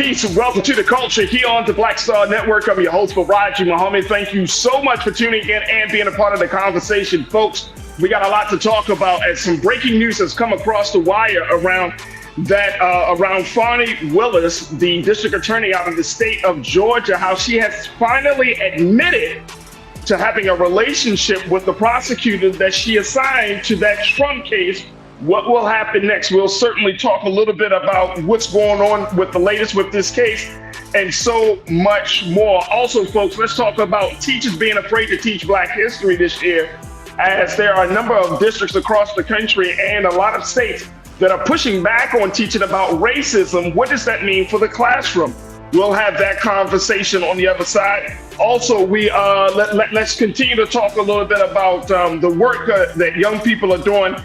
Peace and welcome to the culture here on the Black Star Network. I'm your host, Farajii Muhammad. Thank you so much for tuning in and being a part of the conversation, folks. We got a lot to talk about as some breaking news has come across the wire around Fani Willis, the district attorney out of the state of Georgia, how she has finally admitted to having a relationship with the prosecutor that she assigned to that Trump case. What will happen next? We'll certainly talk a little bit about what's going on with the latest with this case and so much more. Also, folks, let's talk about teachers being afraid to teach Black history this year, as there are a number of districts across the country and a lot of states that are pushing back on teaching about racism. What does that mean for the classroom? We'll have that conversation on the other side. Also, let's continue to talk a little bit about the work that young people are doing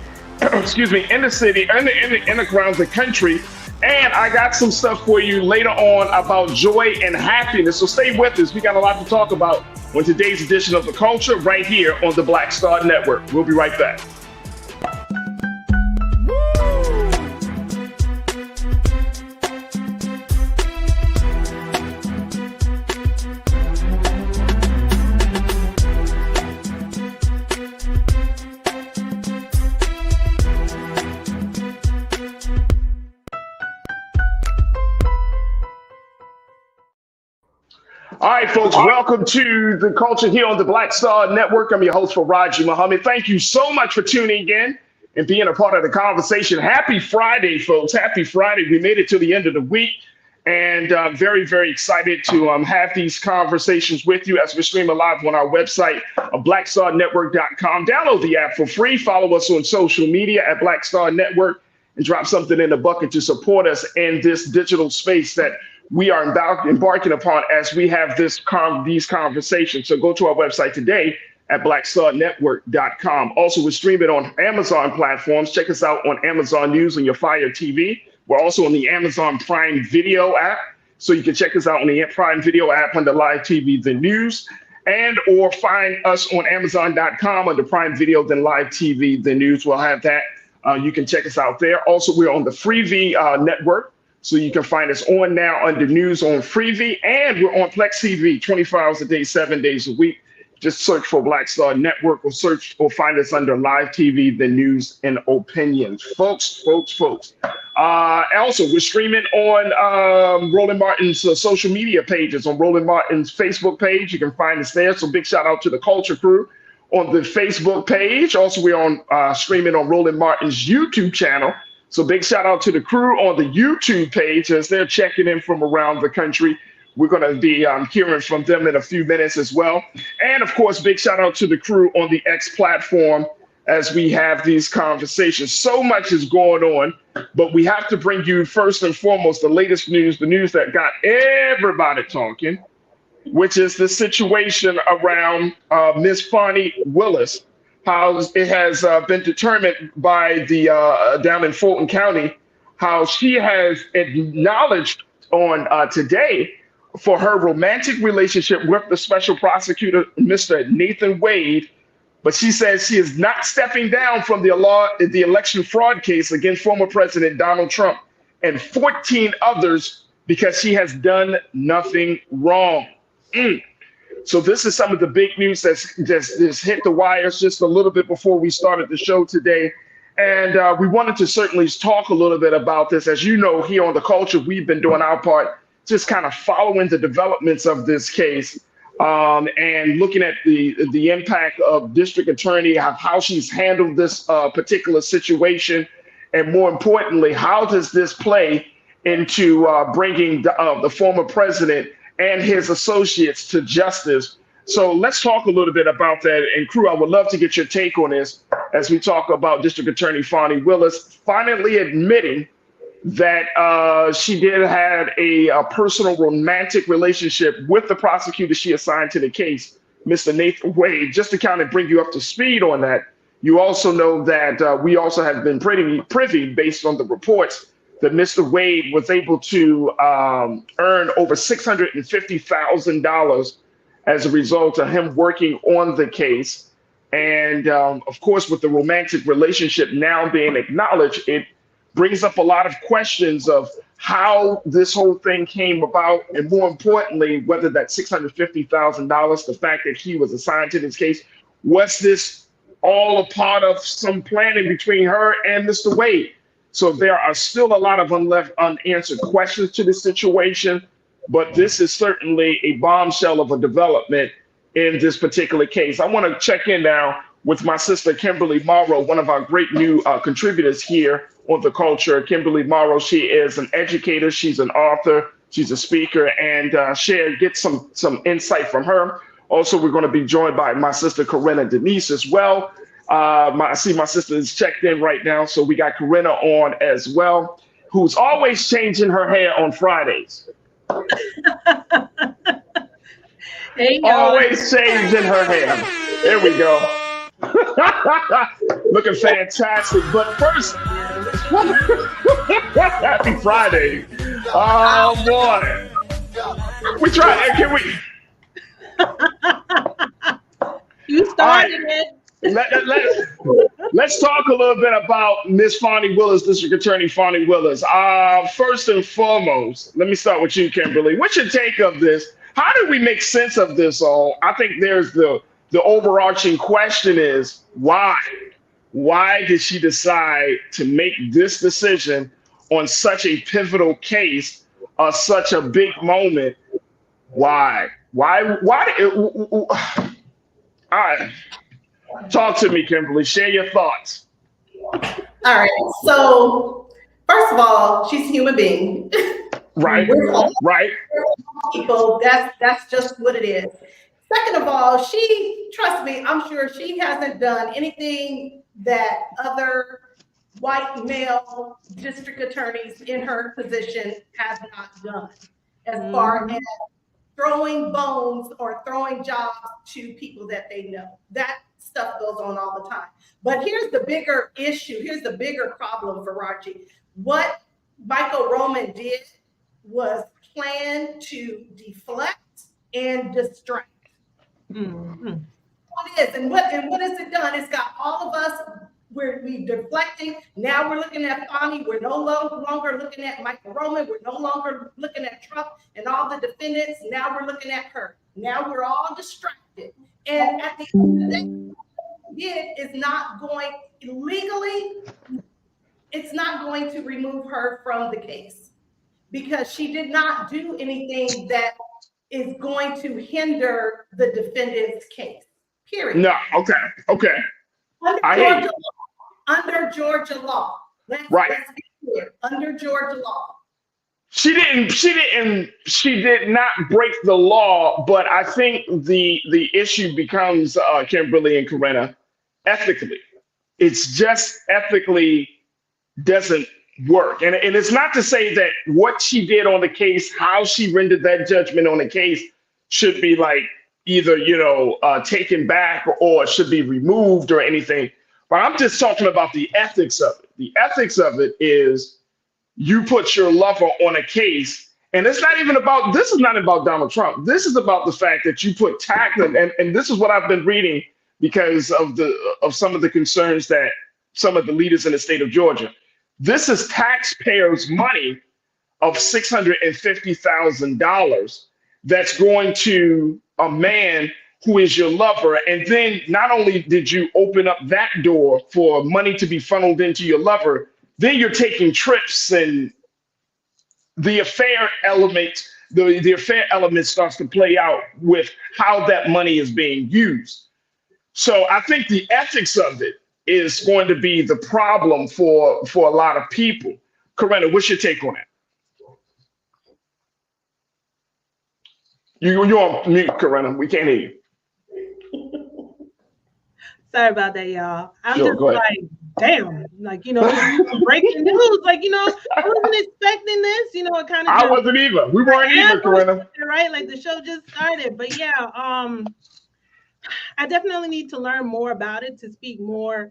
in the city and in around the country. And I got some stuff for you later on about joy and happiness. So stay with us. We got a lot to talk about on today's edition of The Culture right here on the Black Star Network. We'll be right back. All right, folks, welcome to The Culture here on the Black Star Network. I'm your host, Farajii Muhammad. Thank you so much for tuning in and being a part of the conversation. Happy Friday, folks. Happy Friday. We made it to the end of the week, and very, very excited to have these conversations with you as we're streaming live on our website, blackstarnetwork.com. Download the app for free. Follow us on social media at Black Star Network and drop something in the bucket to support us in this digital space that we are embarking upon as we have these conversations. So go to our website today at blackstarnetwork.com. Also, we're streaming on Amazon platforms. Check us out on Amazon News on your Fire TV. We're also on the Amazon Prime Video app. So you can check us out on the Prime Video app under Live TV, The News, and or find us on Amazon.com under Prime Video, then Live TV, The News. We'll have that. You can check us out there. Also, we're on the Freevee network. So you can find us on now under News on Freevee, and we're on Plex TV 24 hours a day, 7 days a week. Just search for Black Star Network or find us under Live TV, The News and Opinions. Folks. Also, we're streaming on Roland Martin's social media pages. On Roland Martin's Facebook page, you can find us there. So big shout out to the Culture Crew on the Facebook page. Also, we're on streaming on Roland Martin's YouTube channel. So big shout out to the crew on the YouTube page as they're checking in from around the country. We're going to be hearing from them in a few minutes as well. And of course, big shout out to the crew on the X platform as we have these conversations. So much is going on, but we have to bring you first and foremost the latest news, the news that got everybody talking, which is the situation around Miss Fani Willis. How it has been determined by the down in Fulton County, how she has acknowledged on today for her romantic relationship with the special prosecutor, Mr. Nathan Wade. But she says she is not stepping down from the election fraud case against former President Donald Trump and 14 others because she has done nothing wrong. So this is some of the big news that's hit the wires just a little bit before we started the show today. And we wanted to certainly talk a little bit about this. As you know, here on The Culture, we've been doing our part, just kind of following the developments of this case and looking at the impact of district attorney, how she's handled this particular situation. And more importantly, how does this play into bringing the former president and his associates to justice? So let's talk a little bit about that. And crew, I would love to get your take on this as we talk about District Attorney Fani Willis finally admitting that she did have a personal romantic relationship with the prosecutor she assigned to the case, Mr. Nathan Wade. Just to kind of bring you up to speed on that, you also know that we also have been pretty privy based on the reports that Mr. Wade was able to earn over $650,000 as a result of him working on the case. And of course, with the romantic relationship now being acknowledged, it brings up a lot of questions of how this whole thing came about, and more importantly, whether that $650,000, the fact that he was assigned to this case, was this all a part of some planning between her and Mr. Wade? So there are still a lot of unanswered questions to this situation, but this is certainly a bombshell of a development in this particular case. I want to check in now with my sister, Kimberly Morrow, one of our great new contributors here on The Culture. Kimberly Morrow, she is an educator, she's an author, she's a speaker, and get some insight from her. Also, we're going to be joined by my sister, Corinna Denise, as well. I see my sister is checked in right now, so we got Corinna on as well, who's always changing her hair on Fridays. Hey, always changing her hair. There we go. Looking fantastic. But first, happy Friday. Oh boy. We tried. Can we? You started it. Let's talk a little bit about Miss Fani Willis, District Attorney Fani Willis. First and foremost, let me start with you, Kimberly. What's your take of this? How do we make sense of this all? I think there's the overarching question is why? Why did she decide to make this decision on such a pivotal case, such a big moment? Why? All right. Talk to me, Kimberly. Share your thoughts. All right. So, first of all, she's a human being. Right. Right. People. That's just what it is. Second of all, trust me, I'm sure she hasn't done anything that other white male district attorneys in her position have not done, as far as throwing bones or throwing jobs to people that they know. That stuff goes on all the time. But here's the bigger issue. Here's the bigger problem, Farajii. What Michael Roman did was plan to deflect and distract. Mm-hmm. What it is, and what has it done? It's got all of us, we deflecting. Now we're looking at Fani. We're no longer looking at Michael Roman. We're no longer looking at Trump and all the defendants. Now we're looking at her. Now we're all distracted. And at the end of the day, it is not going legally, it's not going to remove her from the case because she did not do anything that is going to hinder the defendant's case. Period. No, okay. Under Georgia law. Let's be clear. Under Georgia law. She did not break the law, but I think the issue becomes, Kimberly and Corinna, ethically. It's just ethically doesn't work. And it's not to say that what she did on the case, how she rendered that judgment on the case should be like either, taken back or should be removed or anything. But I'm just talking about the ethics of it. The ethics of it is you put your lover on a case, and this is not about Donald Trump. This is about the fact that you put tax, and this is what I've been reading because of some of the concerns that some of the leaders in the state of Georgia. This is taxpayers' money of $650,000 that's going to a man who is your lover. And then not only did you open up that door for money to be funneled into your lover, then you're taking trips, and the affair element, the affair element starts to play out with how that money is being used. So I think the ethics of it is going to be the problem for a lot of people. Corinna, what's your take on that? You're on mute, Corinna. We can't hear you. Sorry about that, y'all. I'm just like, damn, breaking news. I wasn't expecting this. It kind of. I wasn't either. We weren't either, Corinna. Right, like the show just started, but yeah, I definitely need to learn more about it to speak more,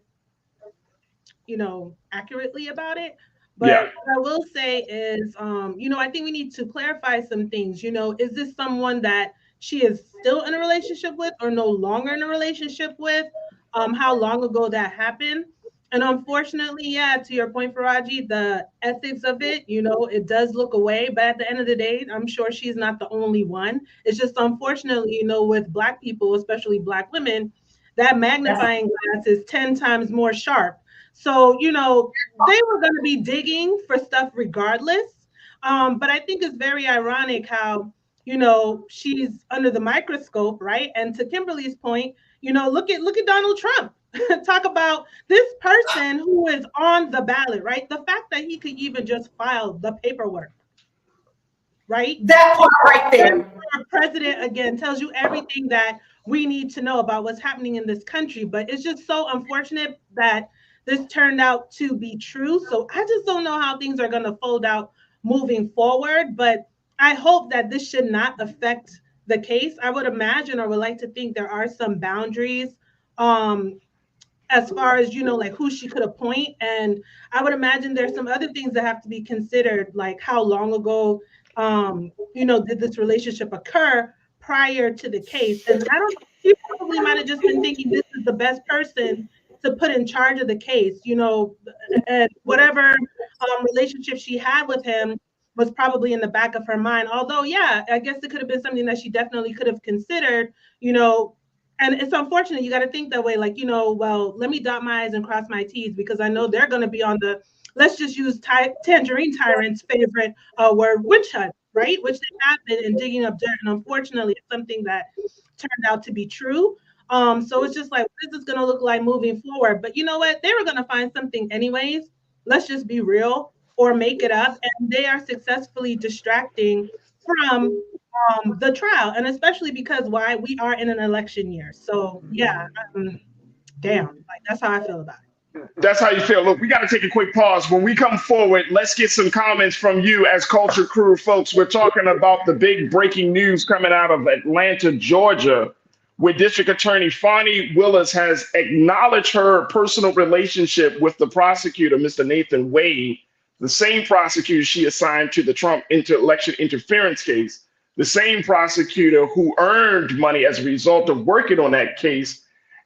accurately about it. But what I will say is, I think we need to clarify some things. Is this someone that she is still in a relationship with or no longer in a relationship with? How long ago that happened? And unfortunately, yeah, to your point, Farajii, the ethics of it, it does look away. But at the end of the day, I'm sure she's not the only one. It's just unfortunately, with Black people, especially Black women, that magnifying glass is 10 times more sharp. So, they were going to be digging for stuff regardless. But I think it's very ironic how, she's under the microscope, right? And to Kimberly's point, look at Donald Trump. Talk about this person who is on the ballot, right? The fact that he could even just file the paperwork, right? That part right there. Our president, again, tells you everything that we need to know about what's happening in this country. But it's just so unfortunate that this turned out to be true. So I just don't know how things are going to fold out moving forward. But I hope that this should not affect the case. I would imagine, or would like to think, there are some boundaries as far as, like who she could appoint. And I would imagine there's some other things that have to be considered, like how long ago, did this relationship occur prior to the case. And she probably might have just been thinking this is the best person to put in charge of the case, and whatever relationship she had with him was probably in the back of her mind. Although, yeah, I guess it could have been something that she definitely could have considered, and it's unfortunate. You got to think that way, like, well, let me dot my I's and cross my T's, because I know they're going to be on the, let's just use Tangerine Tyrant's favorite word, witch hunt, right? Which they have been in digging up dirt. And unfortunately, it's something that turned out to be true. So it's just like, what is this going to look like moving forward? But you know what? They were going to find something anyways. Let's just be real, or make it up. And they are successfully distracting from the trial, and especially because we are in an election year. So yeah, damn, like that's how I feel about it. That's how you feel. Look, we got to take a quick pause. When we come forward, let's get some comments from you as Culture Crew folks. We're talking about the big breaking news coming out of Atlanta, Georgia, where District Attorney Fani Willis has acknowledged her personal relationship with the prosecutor, Mr. Nathan Wade, the same prosecutor she assigned to the Trump election interference case, the same prosecutor who earned money as a result of working on that case,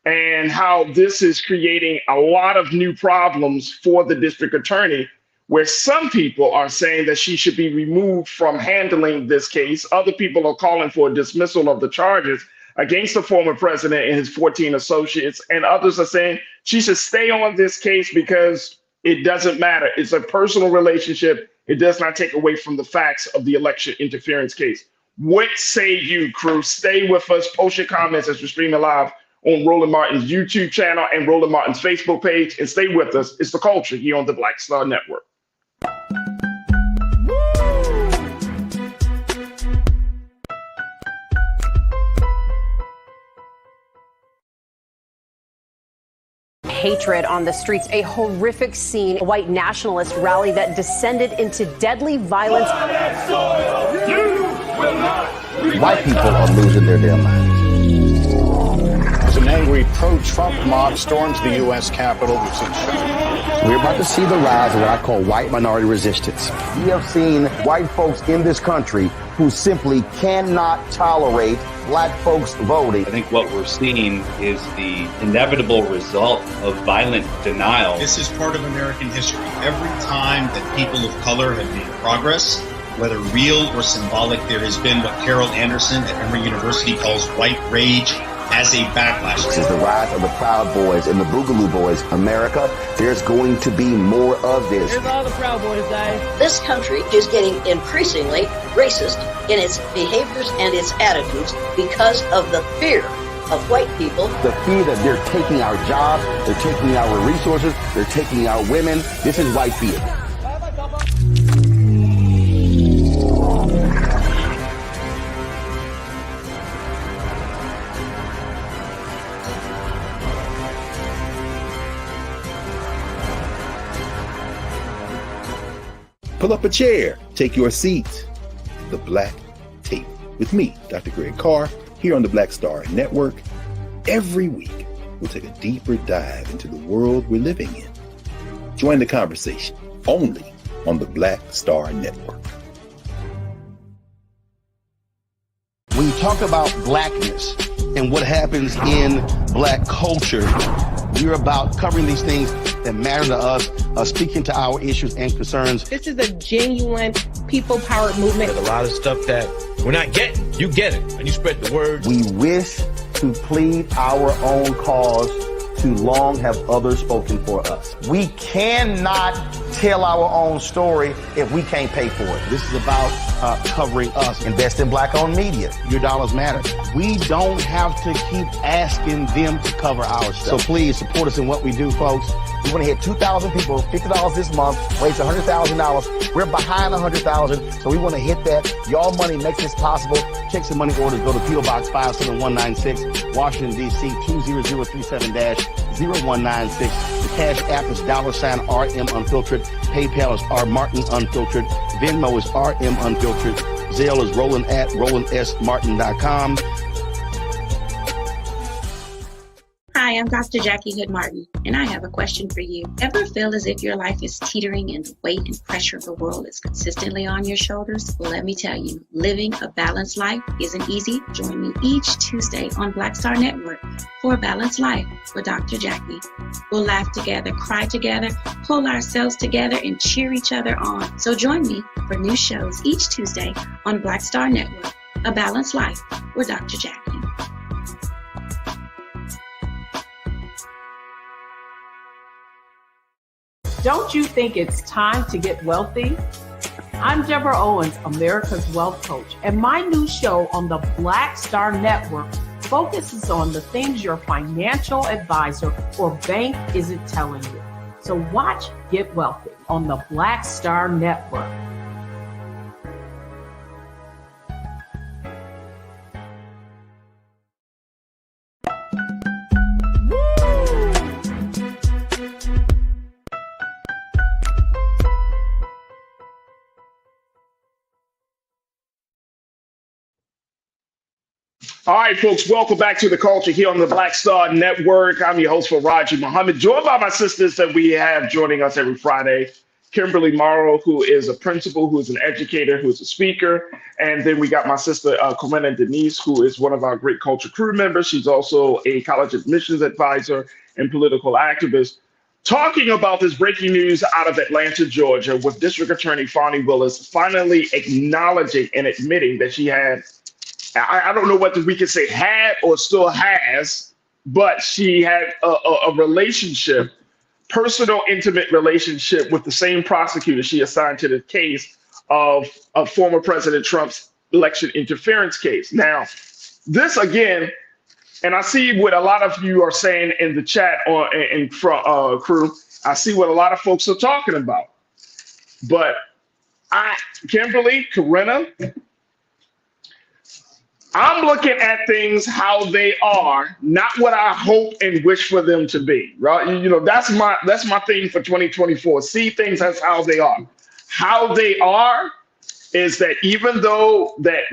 and how this is creating a lot of new problems for the district attorney, where some people are saying that she should be removed from handling this case. Other people are calling for a dismissal of the charges against the former president and his 14 associates. And others are saying she should stay on this case because it doesn't matter. It's a personal relationship. It does not take away from the facts of the election interference case. What say you, crew? Stay with us. Post your comments as we're streaming live on Roland Martin's YouTube channel and Roland Martin's Facebook page. And stay with us. It's The Culture here on the Black Star Network. Hatred on the streets, a horrific scene, a white nationalist rally that descended into deadly violence. White people are losing their damn minds. An angry pro-Trump mob storms the U.S. Capitol. We're about to see the rise of what I call white minority resistance. We have seen white folks in this country who simply cannot tolerate black folks voting. I think what we're seeing is the inevitable result of violent denial. This is part of American history. Every time that people of color have made progress, whether real or symbolic, there has been what Carol Anderson at Emory University calls white rage as a backlash. This is the rise of the Proud Boys and the Boogaloo Boys. America, there's going to be more of this. Here's all the Proud Boys, guys. This country is getting increasingly racist in its behaviors and its attitudes because of the fear of white people. The fear that they're taking our jobs, they're taking our resources, they're taking our women. This is white fear. Pull up a chair, take your seat. The Black Tape with me, Dr. Greg Carr, here on the Black Star Network. Every week, we'll take a deeper dive into the world we're living in. Join the conversation only on the Black Star Network. When you talk about blackness and what happens in black culture, We're about covering these things that matter to us, speaking to our issues and concerns. This is a genuine people-powered movement. There's a lot of stuff that we're not getting. You get it, and you spread the word. We wish to plead our own cause. Too long have others spoken for us. We cannot tell our own story if we can't pay for it. This is about covering us. Invest in Black-owned media. Your dollars matter. We don't have to keep asking them to cover our stuff. So please support us in what we do, folks. We want to hit 2,000 people, $50 this month, raise $100,000. We're behind 100,000, so we want to hit that. Y'all money makes this possible. Checks and money orders go to P.O. Box 57196, Washington, D.C. 20037-0196. The Cash App is $RM Unfiltered. PayPal is R Martin Unfiltered. Venmo is RM Unfiltered. Zelle is Roland@RolandSMartin.com. Hi, I'm Dr. Jackie Hood Martin, and I have a question for you. Ever feel as if your life is teetering and the weight and pressure of the world is consistently on your shoulders? Well, let me tell you, living a balanced life isn't easy. Join me each Tuesday on Black Star Network for A Balanced Life with Dr. Jackie. We'll laugh together, cry together, pull ourselves together, and cheer each other on. So join me for new shows each Tuesday on Black Star Network, A Balanced Life with Dr. Jackie. Don't you think it's time to get wealthy? I'm Deborah Owens, America's Wealth Coach, and my new show on the Black Star Network focuses on the things your financial advisor or bank isn't telling you. So watch Get Wealthy on the Black Star Network. All right, folks, welcome back to The Culture here on the Black Star Network. I'm your host, Farajii Muhammad, joined by my sisters that we have joining us every Friday. Kimberly Morrow, who is a principal, who is an educator, who is a speaker. And then we got my sister, Corinna Denise, who is one of our great culture crew members. She's also a college admissions advisor and political activist. Talking about this breaking news out of Atlanta, Georgia, with District Attorney Fani Willis finally acknowledging and admitting that she had, I don't know whether we can say had or still has, but she had a relationship, personal, intimate relationship with the same prosecutor she assigned to the case of former President Trump's election interference case. Now, this again, and I see what a lot of you are saying in the chat crew. I see what a lot of folks are talking about. But Kimberly, Corinna, I'm looking at things how they are, not what I hope and wish for them to be, right? You know, that's my thing for 2024. See things as how they are. How they are is that even though that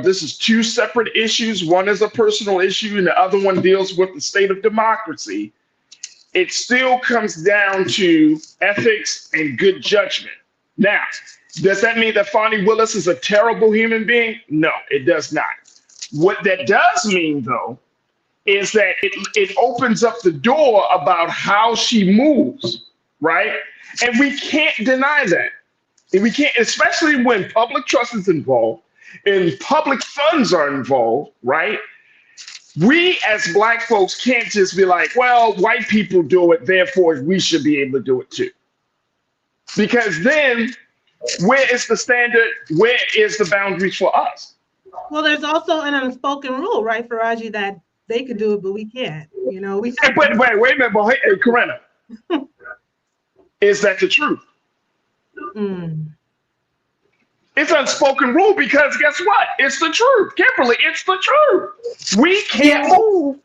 this is two separate issues, one is a personal issue and the other one deals with the state of democracy, it still comes down to ethics and good judgment. Now, does that mean that Fani Willis is a terrible human being? No, it does not. What that does mean, though, is that it opens up the door about how she moves, right? And we can't deny that. And we can't, especially when public trust is involved and public funds are involved, right? We as Black folks can't just be like, well, white people do it, therefore we should be able to do it too. Because then where is the standard? Where is the boundaries for us? Well, there's also an unspoken rule, right, Farajii, that they could do it, but we can't. You know, we. Hey, wait a minute, but hey, Corinna, is that the truth? It's unspoken rule because guess what? It's the truth, Kimberly. It's the truth. We can't move.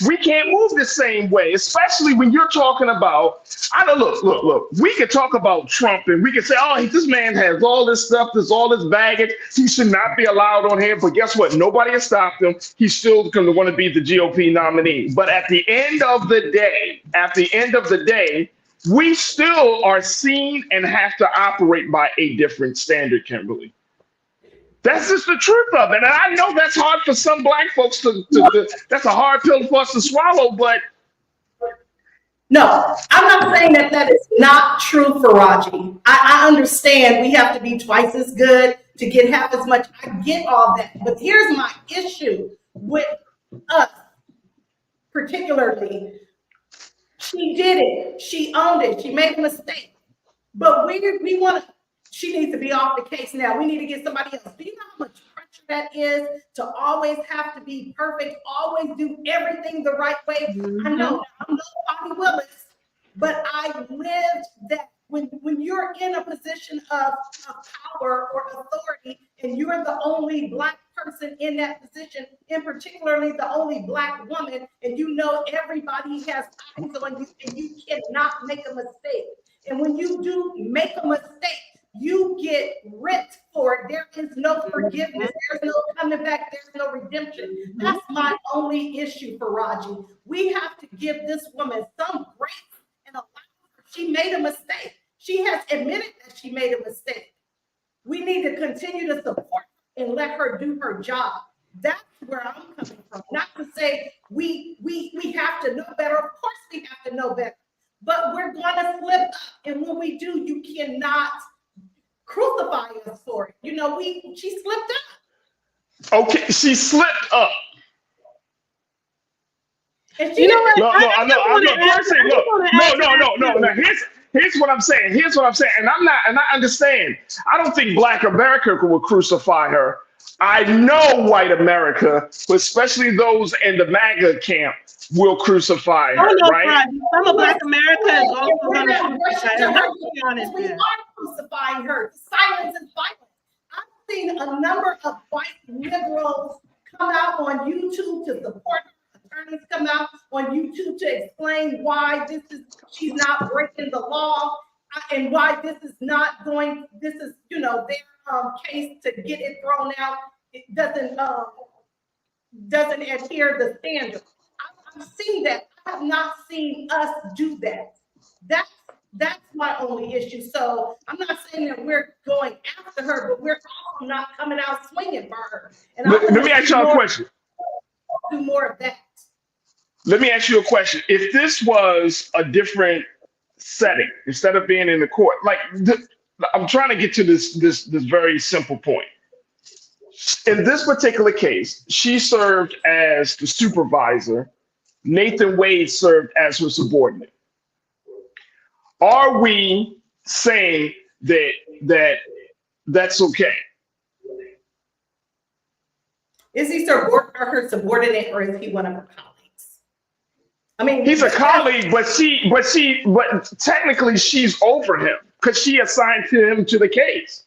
We can't move the same way, especially when you're talking about. Look. We could talk about Trump and we could say, oh, this man has all this stuff, there's all this baggage. He should not be allowed on here. But guess what? Nobody has stopped him. He's still going to want to be the GOP nominee. But at the end of the day, we still are seen and have to operate by a different standard, Kimberly. That's just the truth of it. And I know that's hard for some Black folks to that's a hard pill for us to swallow, but No, I'm not saying that that is not true, Farajii. I understand we have to be twice as good to get half as much. I get all that. But here's my issue with us, particularly. She did it. She owned it. She made a mistake. But we want to, she needs to be off the case now. We need to get somebody else. Do you know how much pressure that is to always have to be perfect, always do everything the right way? I know I'm no Fani Willis, but I lived that. When you're in a position of power or authority, and you're the only Black person in that position, and particularly the only Black woman, and you know everybody has eyes on you, and you cannot make a mistake. And when you do make a mistake, you get ripped for it. There is no forgiveness. There's no coming back. There's no redemption. That's my only issue, Farajii. We have to give this woman some grace and allow her. She made a mistake. She has admitted that she made a mistake. We need to continue to support her and let her do her job. That's where I'm coming from. Not to say we have to know better. Of course we have to know better. But we're going to slip up. And when we do, you cannot crucify us for it. You know, she slipped up. Okay, she slipped up. And she No. Here's what I'm saying. And I understand. I don't think Black America will crucify her. I know white America, especially those in the MAGA camp, will crucify her, right? Some of Black America is also going to crucify her. We are crucifying her. Silence is violence. I've seen a number of white liberals come out on YouTube to support her. Attorneys come out on YouTube to explain why she's not breaking the law, and why this is their case to get it thrown out. It doesn't adhere to the standard. I've seen that. I have not seen us do that. That's my only issue. So I'm not saying that we're going after her, but we're also not coming out swinging for her. And let me ask y'all a question. Do more of that. Let me ask you a question. If this was a different setting, instead of being in the court, I'm trying to get to this very simple point. In this particular case, she served as the supervisor. Nathan Wade served as her subordinate. Are we saying that's okay? Is he her subordinate, or is he one of her colleagues? I mean, he's a colleague, but technically she's over him because she assigned him to the case.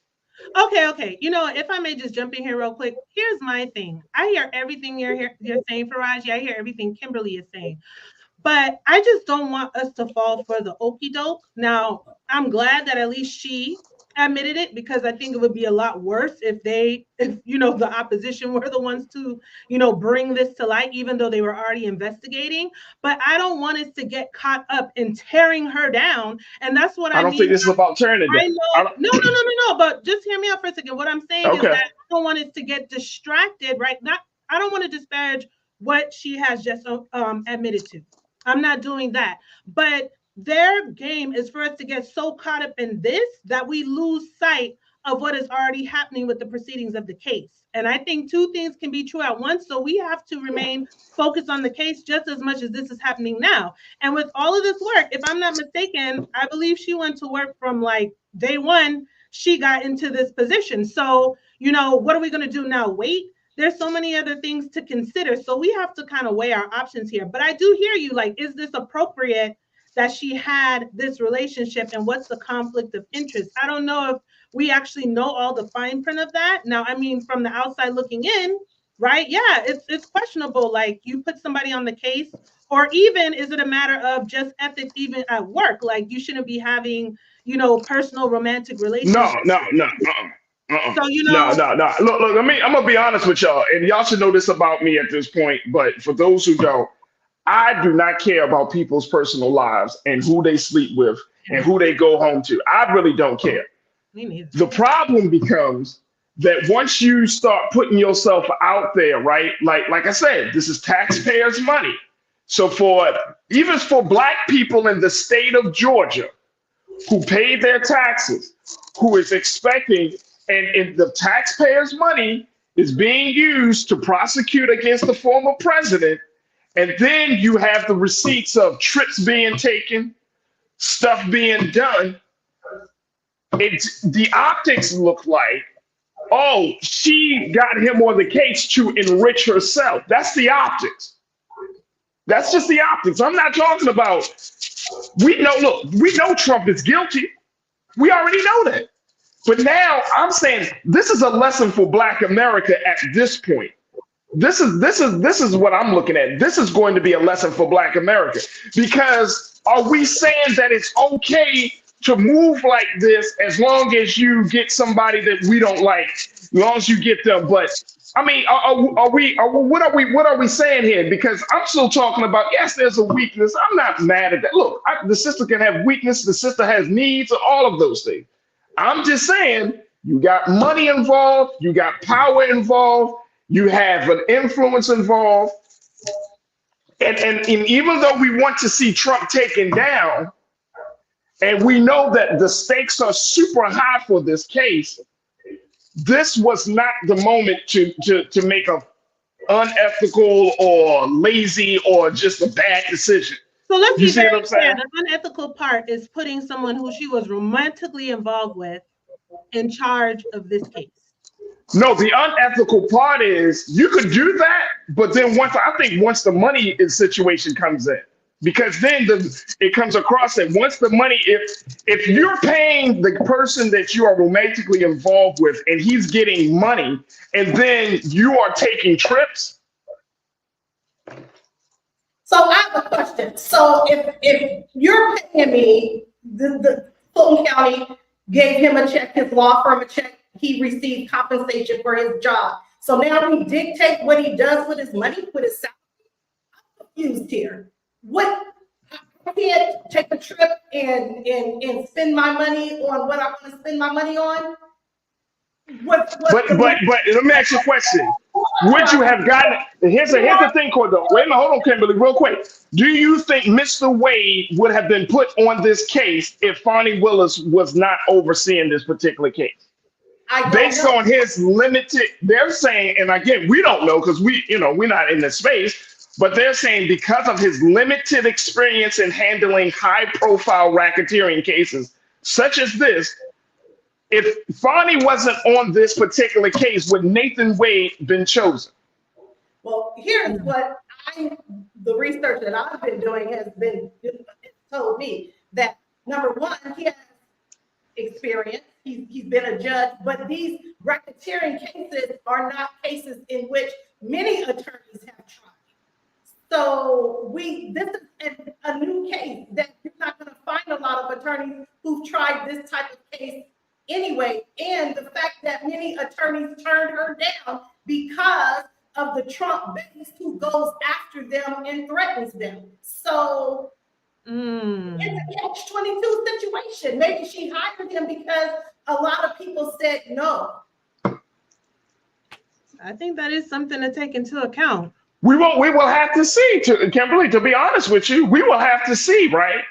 Okay. You know, if I may just jump in here real quick, here's my thing. I hear everything you're saying, Farajii. I hear everything Kimberly is saying. But I just don't want us to fall for the okie doke. Now, I'm glad that at least she admitted it, because I think it would be a lot worse if the opposition were the ones to, bring this to light, even though they were already investigating. But I don't want us to get caught up in tearing her down. And that's what I don't think this is about tearing it down. No. But just hear me out for a second. What I'm saying is that I don't want us to get distracted, right? I don't want to disparage what she has just admitted to. I'm not doing that. But their game is for us to get so caught up in this that we lose sight of what is already happening with the proceedings of the case. And I think two things can be true at once. So we have to remain focused on the case just as much as this is happening now. And with all of this work, if I'm not mistaken, I believe she went to work from day one, she got into this position. So, what are we going to do now? Wait? There's so many other things to consider. So we have to kind of weigh our options here. But I do hear you, is this appropriate that she had this relationship, and what's the conflict of interest? I don't know if we actually know all the fine print of that. Now, I mean, from the outside looking in, right? Yeah, it's questionable. You put somebody on the case, or even is it a matter of just ethics even at work? You shouldn't be having, personal romantic relationships. No. So, no. Look, I'm gonna be honest with y'all, and y'all should know this about me at this point. But for those who don't, I do not care about people's personal lives and who they sleep with and who they go home to. I really don't care. Me neither. The problem becomes that once you start putting yourself out there, right? Like I said, this is taxpayers' money. So even for black people in the state of Georgia who paid their taxes, who is expecting, and the taxpayers' money is being used to prosecute against the former president, and then you have the receipts of trips being taken, stuff being done. The optics look like, oh, she got him on the case to enrich herself. That's the optics. That's just the optics. I'm not talking about, we know Trump is guilty. We already know that. But now I'm saying this is a lesson for Black America at this point. This is what I'm looking at. This is going to be a lesson for Black America, because are we saying that it's okay to move like this as long as you get somebody that we don't like, as long as you get them? But I mean, what are we saying here? Because I'm still talking about, yes, there's a weakness. I'm not mad at that. Look, the sister can have weakness. The sister has needs, all of those things. I'm just saying, you got money involved, you got power involved, you have an influence involved. And even though we want to see Trump taken down, and we know that the stakes are super high for this case, this was not the moment to make a unethical or lazy or just a bad decision. So let's be see very what I'm saying? clear. The unethical part is putting someone who she was romantically involved with in charge of this case. No, the unethical part is you could do that, but then once the money situation comes in, because then it comes across that once the money, if you're paying the person that you are romantically involved with and he's getting money, and then you are taking trips. So I have a question. So if you're paying me, the Fulton County gave him a check, his law firm a check, he received compensation for his job. So now we dictate what he does with his money, with his salary. I'm confused here. What, I can't take a trip and spend my money on what I want to spend my money on? But let me ask you a question. Would you have gotten, here's the thing, Cordell. Wait a minute, hold on, Kimberly, real quick. Do you think Mr. Wade would have been put on this case if Fani Willis was not overseeing this particular case? Based on his limited, they're saying, and again, we don't know because we're not in the space, but they're saying because of his limited experience in handling high-profile racketeering cases such as this, if Fani wasn't on this particular case, would Nathan Wade been chosen? Well, here's what the research that I've been doing has been told me that number one, he has experience. He's been a judge, but these racketeering cases are not cases in which many attorneys have tried. So this is a new case that you're not going to find a lot of attorneys who've tried this type of case anyway, and the fact that many attorneys turned her down because of the Trump base who goes after them and threatens them. So it's a catch-22 situation. Maybe she hired him because a lot of people said no. I think that is something to take into account. We will have to see, Kimberly, to be honest with you, we will have to see, right?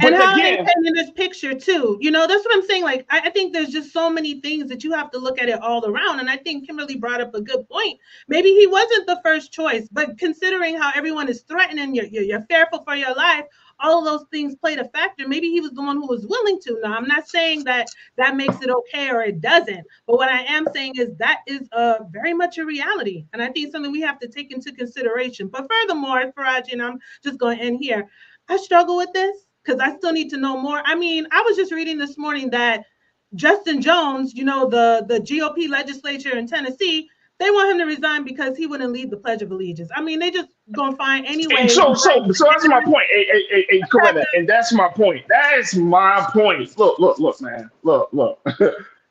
And how they paint in this picture too. That's what I'm saying. Like, I think there's just so many things that you have to look at it all around. And I think Kimberly brought up a good point. Maybe he wasn't the first choice, but considering how everyone is threatening, you're fearful for your life, all of those things played a factor. Maybe he was the one who was willing to. Now, I'm not saying that makes it okay or it doesn't. But what I am saying is that is very much a reality. And I think something we have to take into consideration. But furthermore, Farajii, and I'm just going to end here, I struggle with this because I still need to know more. I mean, I was just reading this morning that Justin Jones, the GOP legislature in Tennessee, they want him to resign because he wouldn't lead the Pledge of Allegiance. I mean, they just gonna find any way. So that's my point, Corinna, and that's my point. That is my point. Look, man. Look.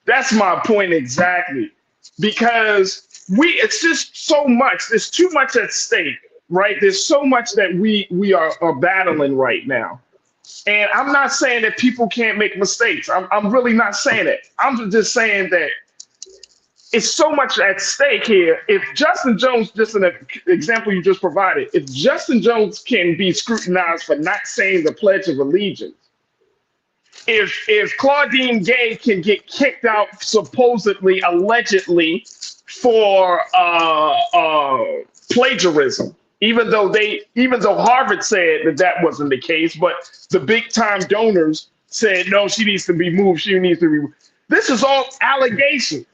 That's my point exactly. Because it's just so much. There's too much at stake, right? There's so much that we are battling right now. And I'm not saying that people can't make mistakes. I'm really not saying it. I'm just saying that it's so much at stake here. If Justin Jones, just an example you just provided, if Justin Jones can be scrutinized for not saying the Pledge of Allegiance, if Claudine Gay can get kicked out supposedly, allegedly for plagiarism, even though Harvard said that wasn't the case, but the big time donors said no, she needs to be moved. She needs to be moved. This is all allegations.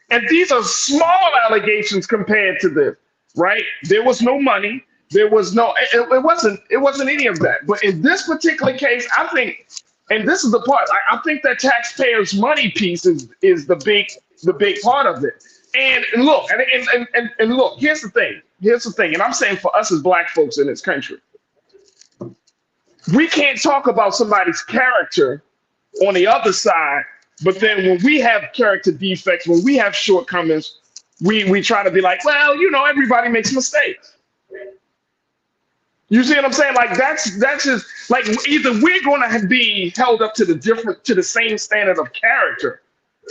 And these are small allegations compared to this, right? There was no money. There was no, it wasn't any of that. But in this particular case, I think, and this is the part, I think that taxpayers' money piece is the big part of it. And look, and look, here's the thing, and I'm saying for us as Black folks in this country, we can't talk about somebody's character on the other side, but then when we have character defects, when we have shortcomings, we try to be like, well, everybody makes mistakes. You see what I'm saying? Like that's just like either we're going to be held up to the same standard of character.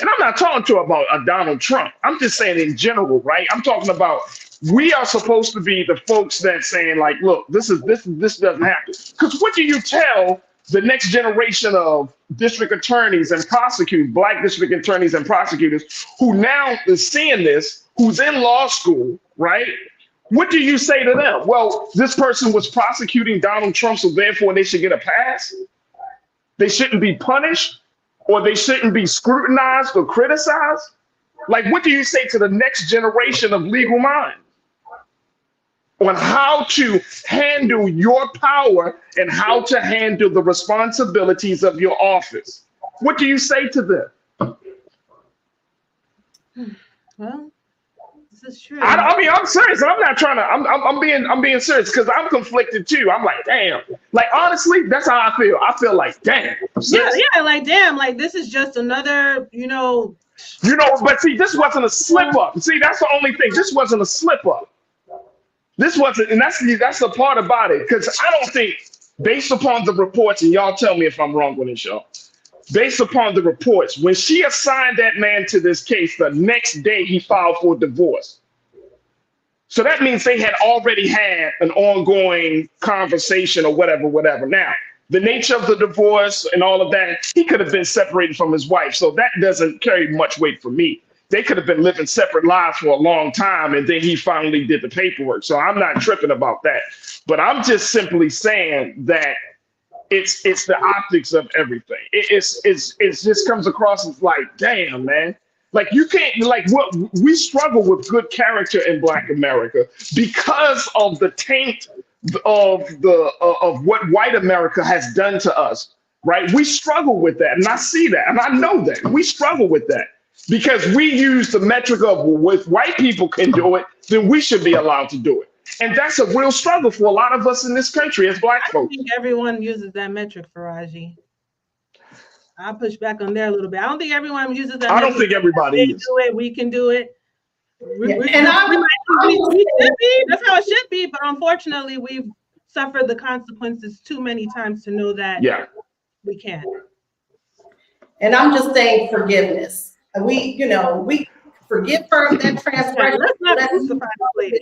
And I'm not talking about Donald Trump. I'm just saying in general, right? I'm talking about we are supposed to be the folks that saying like, look, this doesn't happen. Because what do you tell the next generation of district attorneys and prosecutors, Black district attorneys and prosecutors, who now is seeing this, who's in law school, right? What do you say to them? Well, this person was prosecuting Donald Trump, so therefore they should get a pass? They shouldn't be punished? Or they shouldn't be scrutinized or criticized? Like, what do you say to the next generation of legal minds on how to handle your power and how to handle the responsibilities of your office? What do you say to them? Well, this is true. I mean, I'm serious. I'm not trying to. I'm being serious because I'm conflicted too. I'm like, damn. Like honestly, that's how I feel. I feel like, damn. Yeah, like damn. Like this is just another, But see, this wasn't a slip up. See, that's the only thing. This wasn't a slip up. This wasn't, and that's the part about it. Because I don't think, based upon the reports, and y'all tell me if I'm wrong with this, y'all. Based upon the reports, when she assigned that man to this case, the next day he filed for divorce. So that means they had already had an ongoing conversation or whatever. Now, the nature of the divorce and all of that, he could have been separated from his wife. So that doesn't carry much weight for me. They could have been living separate lives for a long time, and then he finally did the paperwork. So I'm not tripping about that. But I'm just simply saying that it's the optics of everything. It just comes across as like, damn, man. Like you can't, like what we struggle with good character in Black America because of the taint of what white America has done to us, right? We struggle with that, and I see that, and I know that we struggle with that because we use the metric of, well, if white people can do it, then we should be allowed to do it. And that's a real struggle for a lot of us in this country as Black folks. I think everyone uses that metric, Farajii. I'll push back on there a little bit. I don't think everyone uses that metric. I don't think everybody is. Do it, we can do it. We should be. That's how it should be. But unfortunately, we've suffered the consequences too many times to know that we can't. And I'm just saying forgiveness. We forgive her of that transgression. Let's not crucify the lady.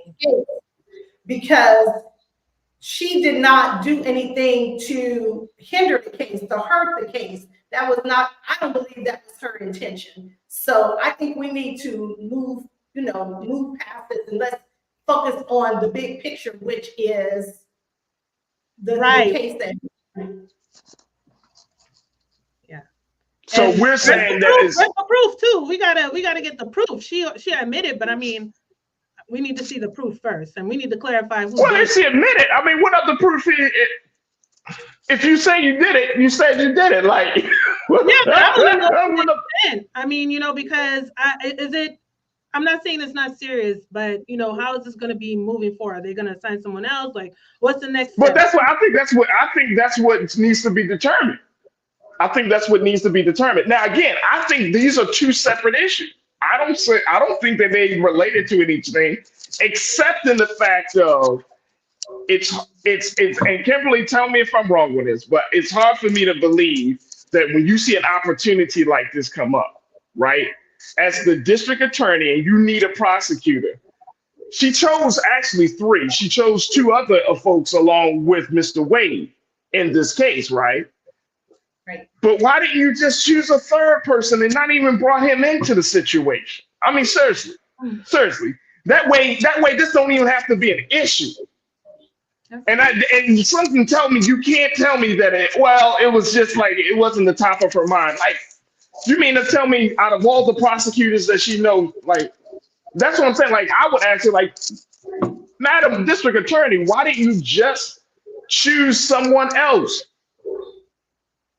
Because she did not do anything to hinder the case, to hurt the case. That was not, I don't believe that was her intention. So I think we need to move past this and let's focus on the big picture, which is the case that. Yeah. So and we're saying that is the proof too. We gotta get the proof. She admitted, but I mean, we need to see the proof first, and we need to clarify who. Well, if she admitted, I mean, what other proof? If you say you did it, you said you did it. Like, yeah, but I don't know. I mean, because I'm not saying it's not serious, but how is this going to be moving forward? Are they going to assign someone else? Like, what's the next step? But that's what I think. That's what needs to be determined. I think that's what needs to be determined. Now, again, I think these are two separate issues. I don't think that they related to anything, except in the fact of it's and Kimberly, tell me if I'm wrong with this, but it's hard for me to believe that when you see an opportunity like this come up, right? as the district attorney and you need a prosecutor, she chose actually 3. She chose 2 other folks along with Mr. Wade in this case, right? Right. But why didn't you just choose a 3rd person and not even brought him into the situation? I mean, seriously. That way, this don't even have to be an issue. And something tell me you can't tell me that it was just like it wasn't the top of her mind. Like, you mean to tell me out of all the prosecutors that she knows, like, that's what I'm saying. Like, I would ask her, like, Madam District Attorney, why didn't you just choose someone else?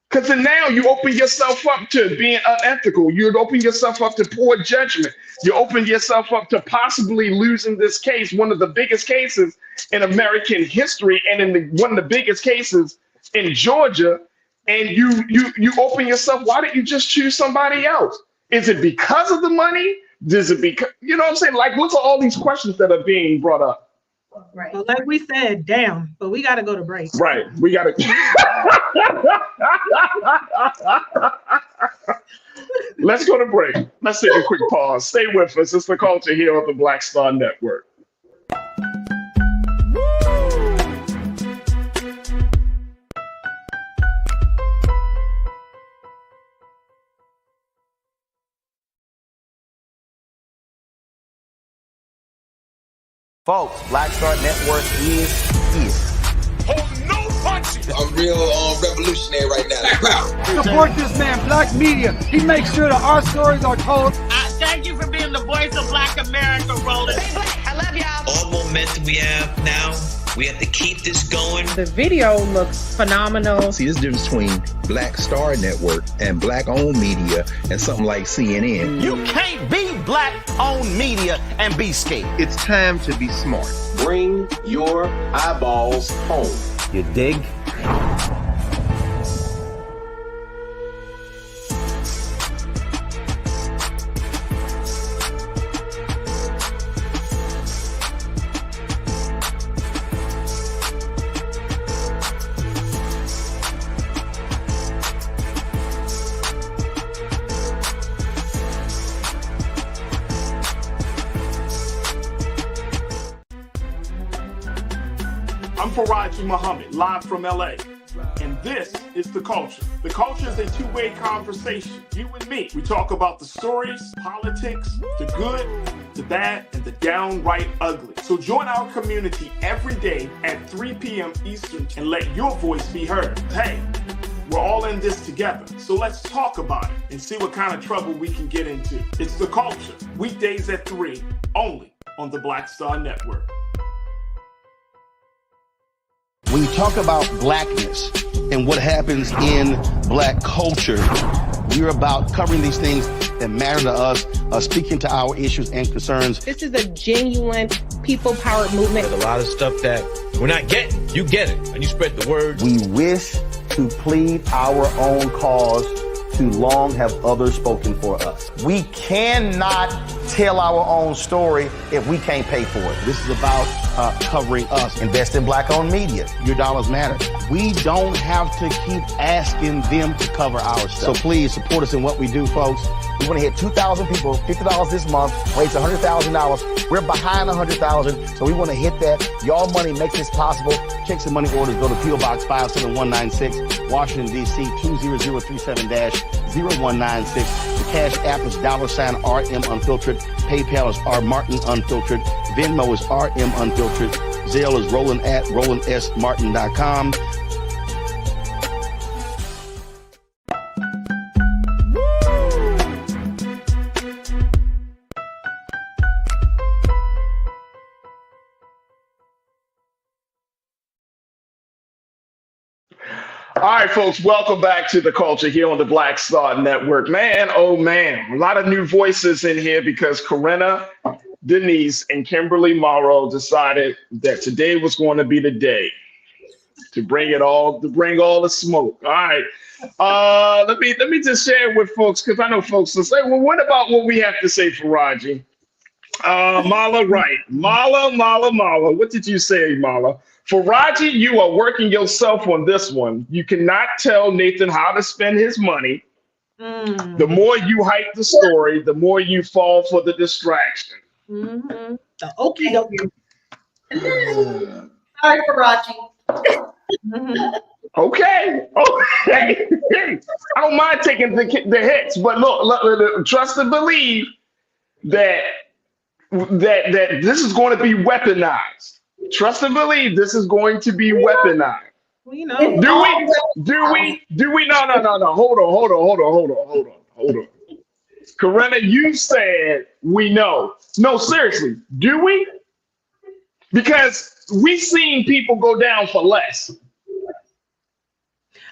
Because then now you open yourself up to being unethical. You'd open yourself up to poor judgment. You open yourself up to possibly losing this case, one of the biggest cases in American history, and in one of the biggest cases in Georgia. And you open yourself. Why didn't you just choose somebody else? Is it because of the money? Does it because, you know what I'm saying? Like, look at all these questions that are being brought up. Right. Well, like we said, damn, but we got to go to break. Right. We got to. Let's go to break. Let's take a quick pause. Stay with us. It's the Culture here on the Black Star Network. Folks, Black Star Network is here. Oh, no punches! I'm real revolutionary right now. Support this man, Black Media. He makes sure that our stories are told. Thank you for being the voice of Black America, Roland. Stay black. I love y'all. All momentum we have now, we have to keep this going. The video looks phenomenal. See, there's a difference between Black Star Network and Black-owned media and something like CNN. You can't be Black-owned media and be scared. It's time to be smart. Bring your eyeballs home. You dig? I'm Farajii Muhammad, live from LA. And this is The Culture. The Culture is a two-way conversation. You and me. We talk about the stories, politics, the good, the bad, and the downright ugly. So join our community every day at 3 p.m. Eastern and let your voice be heard. Hey, we're all in this together. So let's talk about it and see what kind of trouble we can get into. It's The Culture, weekdays at 3, only on the Black Star Network. When you talk about blackness and what happens in Black culture, we're about covering these things that matter to us, speaking to our issues and concerns. This is a genuine people-powered movement. There's a lot of stuff that we're not getting. You get it, and you spread the word. We wish to plead our own cause. Too long have others spoken for us. We cannot tell our own story if we can't pay for it. This is about covering us. Invest in Black-owned media. Your dollars matter. We don't have to keep asking them to cover our stuff. So please support us in what we do, folks. We want to hit 2,000 people, $50 this month, raise $100,000. We're behind 100,000, so we want to hit that. Y'all money makes this possible. Checks and money orders go to P.O. Box 57196, Washington, D.C. 20037-0196. The Cash App is $RM Unfiltered. PayPal is R Martin Unfiltered. Venmo is RM Unfiltered. Zelle is Roland at RolandSMartin.com. All right, folks, welcome back to The Culture here on the Black Star Network. Man, oh man, a lot of new voices in here because Corinna, Denise, and Kimberly Morrow decided that today was going to be the day to bring all the smoke. All right. Let me just share with folks, because I know folks will say, well, what about what we have to say, Farajii? Mala, right. Mala. What did you say, Mala? Farajii, you are working yourself on this one. You cannot tell Nathan how to spend his money. The more you hype the story, the more you fall for the distraction. Mm-hmm. The okie doke. Sorry, Farajii. Okay. I don't mind taking the hits, but look, trust and believe that this is going to be weaponized. Trust and believe this is going to be weaponized. We know. Do we? No. Hold on. Corinna, you said we know. No, seriously, do we? Because we've seen people go down for less.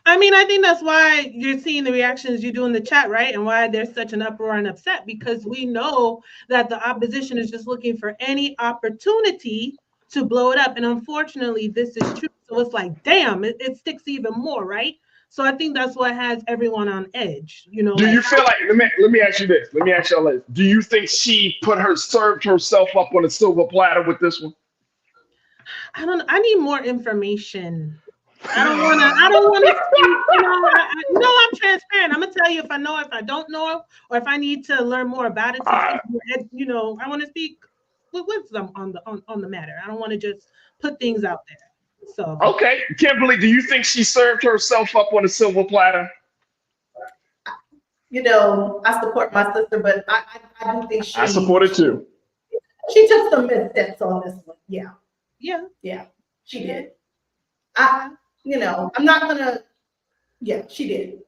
I mean, I think that's why you're seeing the reactions you do in the chat, right? And why there's such an uproar and upset, because we know that the opposition is just looking for any opportunity to blow it up. And unfortunately, this is true. So it's like, damn, it sticks even more, right? So I think that's what has everyone on edge. You know. Do you feel like? Let me ask you this. Let me ask y'all this. Do you think she served herself up on a silver platter with this one? I don't. I need more information. I don't want to. You know, I'm transparent. I'm gonna tell you if I know, if I don't know, or if I need to learn more about it. You know, I want to speak with wisdom on the matter. I don't want to just put things out there. So okay, Kimberly, do you think she served herself up on a silver platter? You know, I support my sister, but I do think I support it too. She took some missteps on this one. Yeah, she did. You know, I'm not gonna. Yeah, she did.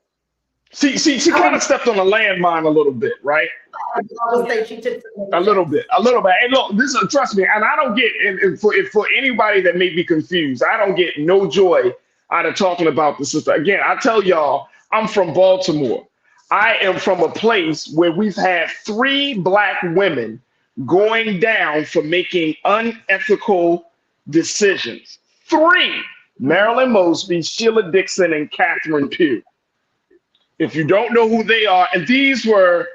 She kind of stepped on a landmine a little bit, right? I would say she took a little bit. And look, trust me, and I don't get, and for anybody that may be confused, I don't get no joy out of talking about the sister. Again, I tell y'all, I'm from Baltimore. I am from a place where we've had 3 Black women going down for making unethical decisions. 3. Marilyn Mosby, Sheila Dixon, and Catherine Pugh. If you don't know who they are, and these were,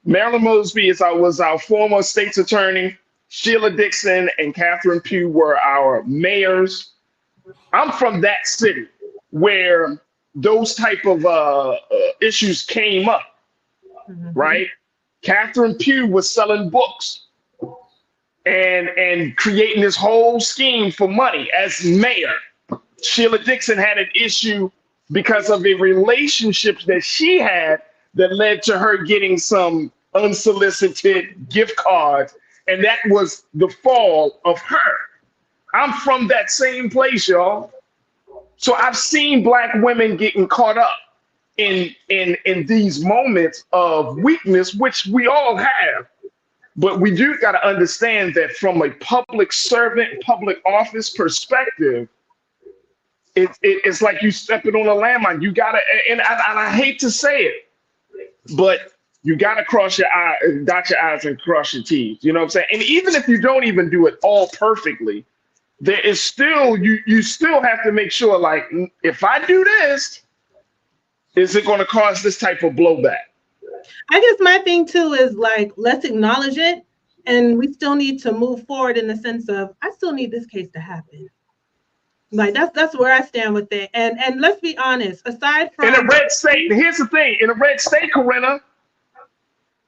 Marilyn Mosby was our former state's attorney. Sheila Dixon and Catherine Pugh were our mayors. I'm from that city where those type of issues came up, right? Catherine Pugh was selling books and creating this whole scheme for money as mayor. Sheila Dixon had an issue because of a relationship that she had that led to her getting some unsolicited gift cards, and that was the fall of her. I'm from that same place, y'all. So I've seen Black women getting caught up in these moments of weakness, which we all have. But we do got to understand that from a public servant, public office perspective, it's like you stepping on a landmine. You gotta, and I hate to say it, but you gotta cross your eye, dot your I's and cross your T's. You know what I'm saying? And even if you don't even do it all perfectly, there is still you still have to make sure, like, if I do this, is it going to cause this type of blowback? I guess my thing too is like, let's acknowledge it, and we still need to move forward in the sense of I still need this case to happen. Like that's where I stand with it. And let's be honest, aside from in a red state, here's the thing, in a red state, Corinna,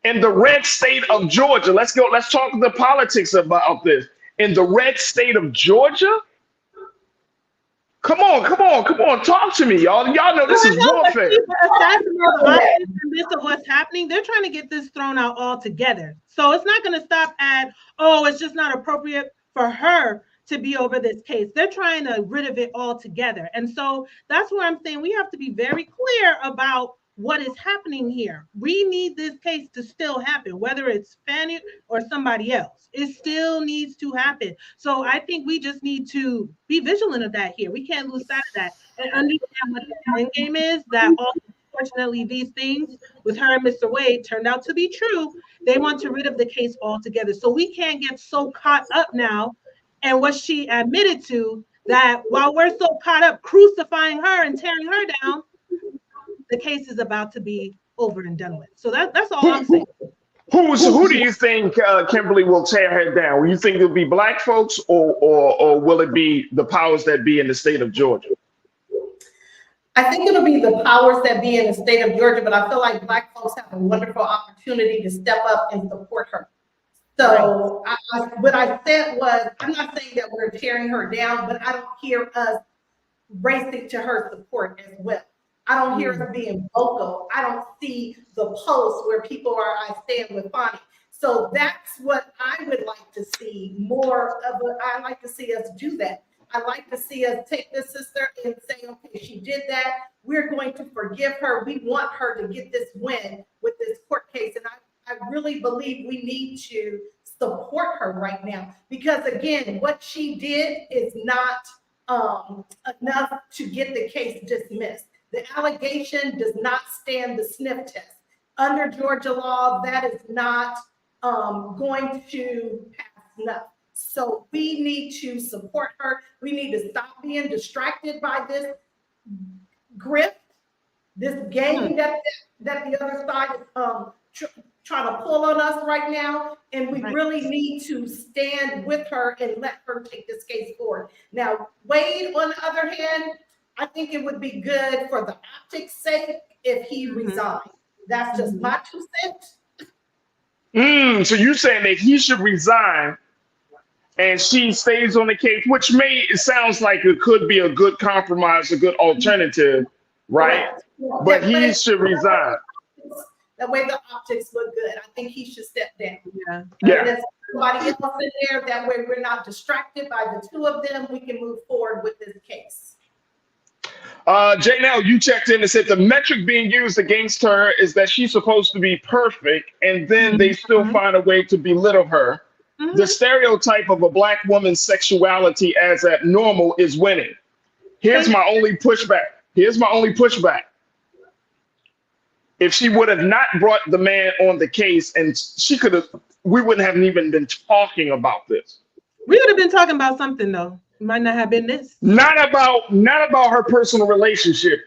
in the red state of Georgia, let's talk the politics about this. In the red state of Georgia, come on, talk to me, y'all. Y'all know this is warfare. Aside from all the violence and this of what's happening, they're trying to get this thrown out altogether. So it's not going to stop at, oh, it's just not appropriate for her to be over this case. They're trying to rid of it altogether. And so that's where I'm saying we have to be very clear about what is happening here. We need this case to still happen, whether it's Fani or somebody else. It still needs to happen. So I think we just need to be vigilant of that here. We can't lose sight of that and understand what the end game is, that unfortunately these things with her and Mr. Wade turned out to be true. They want to rid of the case altogether. So we can't get so caught up now and what she admitted to, that while we're so caught up crucifying her and tearing her down, the case is about to be over and done with. So that's all I'm saying. Who do you think Kimberly will tear her down? Will you think it'll be Black folks or will it be the powers that be in the state of Georgia? I think it'll be the powers that be in the state of Georgia, but I feel like Black folks have a wonderful opportunity to step up and support her. So what I said was, I'm not saying that we're tearing her down, but I don't hear us racing to her support as well. I don't hear us being vocal. I don't see the posts where people are, I stand with Fani. So that's what I would like to see more of. I like to see us do that. I like to see us take this sister and say, okay, she did that. We're going to forgive her. We want her to get this win with this court case. And I really believe we need to support her right now, because again, what she did is not enough to get the case dismissed. The allegation does not stand the sniff test. Under Georgia law, that is not going to pass enough. So we need to support her. We need to stop being distracted by this grift, this game that the other side is trying to pull on us right now. And we really need to stand with her and let her take this case forward. Now, Wade, on the other hand, I think it would be good for the optics' sake if he resigned. That's just my 2 cents. So you're saying that he should resign and she stays on the case, which it sounds like it could be a good compromise, a good alternative, right? Yeah. But he should resign. That way the optics look good. I think he should step down. Yeah. There's somebody else in there. That way we're not distracted by the two of them. We can move forward with this case. Janelle, you checked in and said the metric being used against her is that she's supposed to be perfect, and then they still find a way to belittle her. The stereotype of a Black woman's sexuality as abnormal is winning. Here's my only pushback. If she would have not brought the man on the case, and we wouldn't have even been talking about this. We would have been talking about something though. It might not have been this. Not about her personal relationship.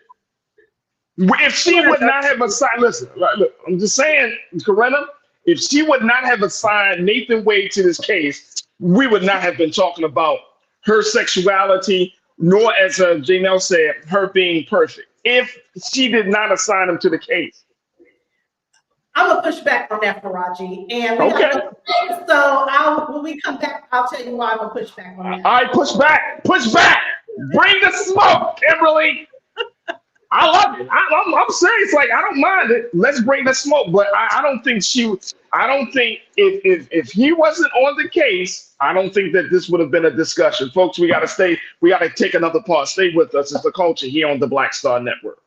If she would not have assigned, listen, look, I'm just saying, Corinna, if she would not have assigned Nathan Wade to this case, we would not have been talking about her sexuality, nor, as Janelle said, her being perfect. If she did not assign him to the case. I'm gonna push back on that, Farajii. And when we come back, I'll tell you why I'm gonna push back on that. All right, push back. Bring the smoke, Kimberly. I love it. I'm serious. Like, I don't mind it. Let's bring the smoke. But I don't think if he wasn't on the case, I don't think that this would have been a discussion. Folks, we got to take another pause. Stay with us. It's The Culture here on the Black Star Network.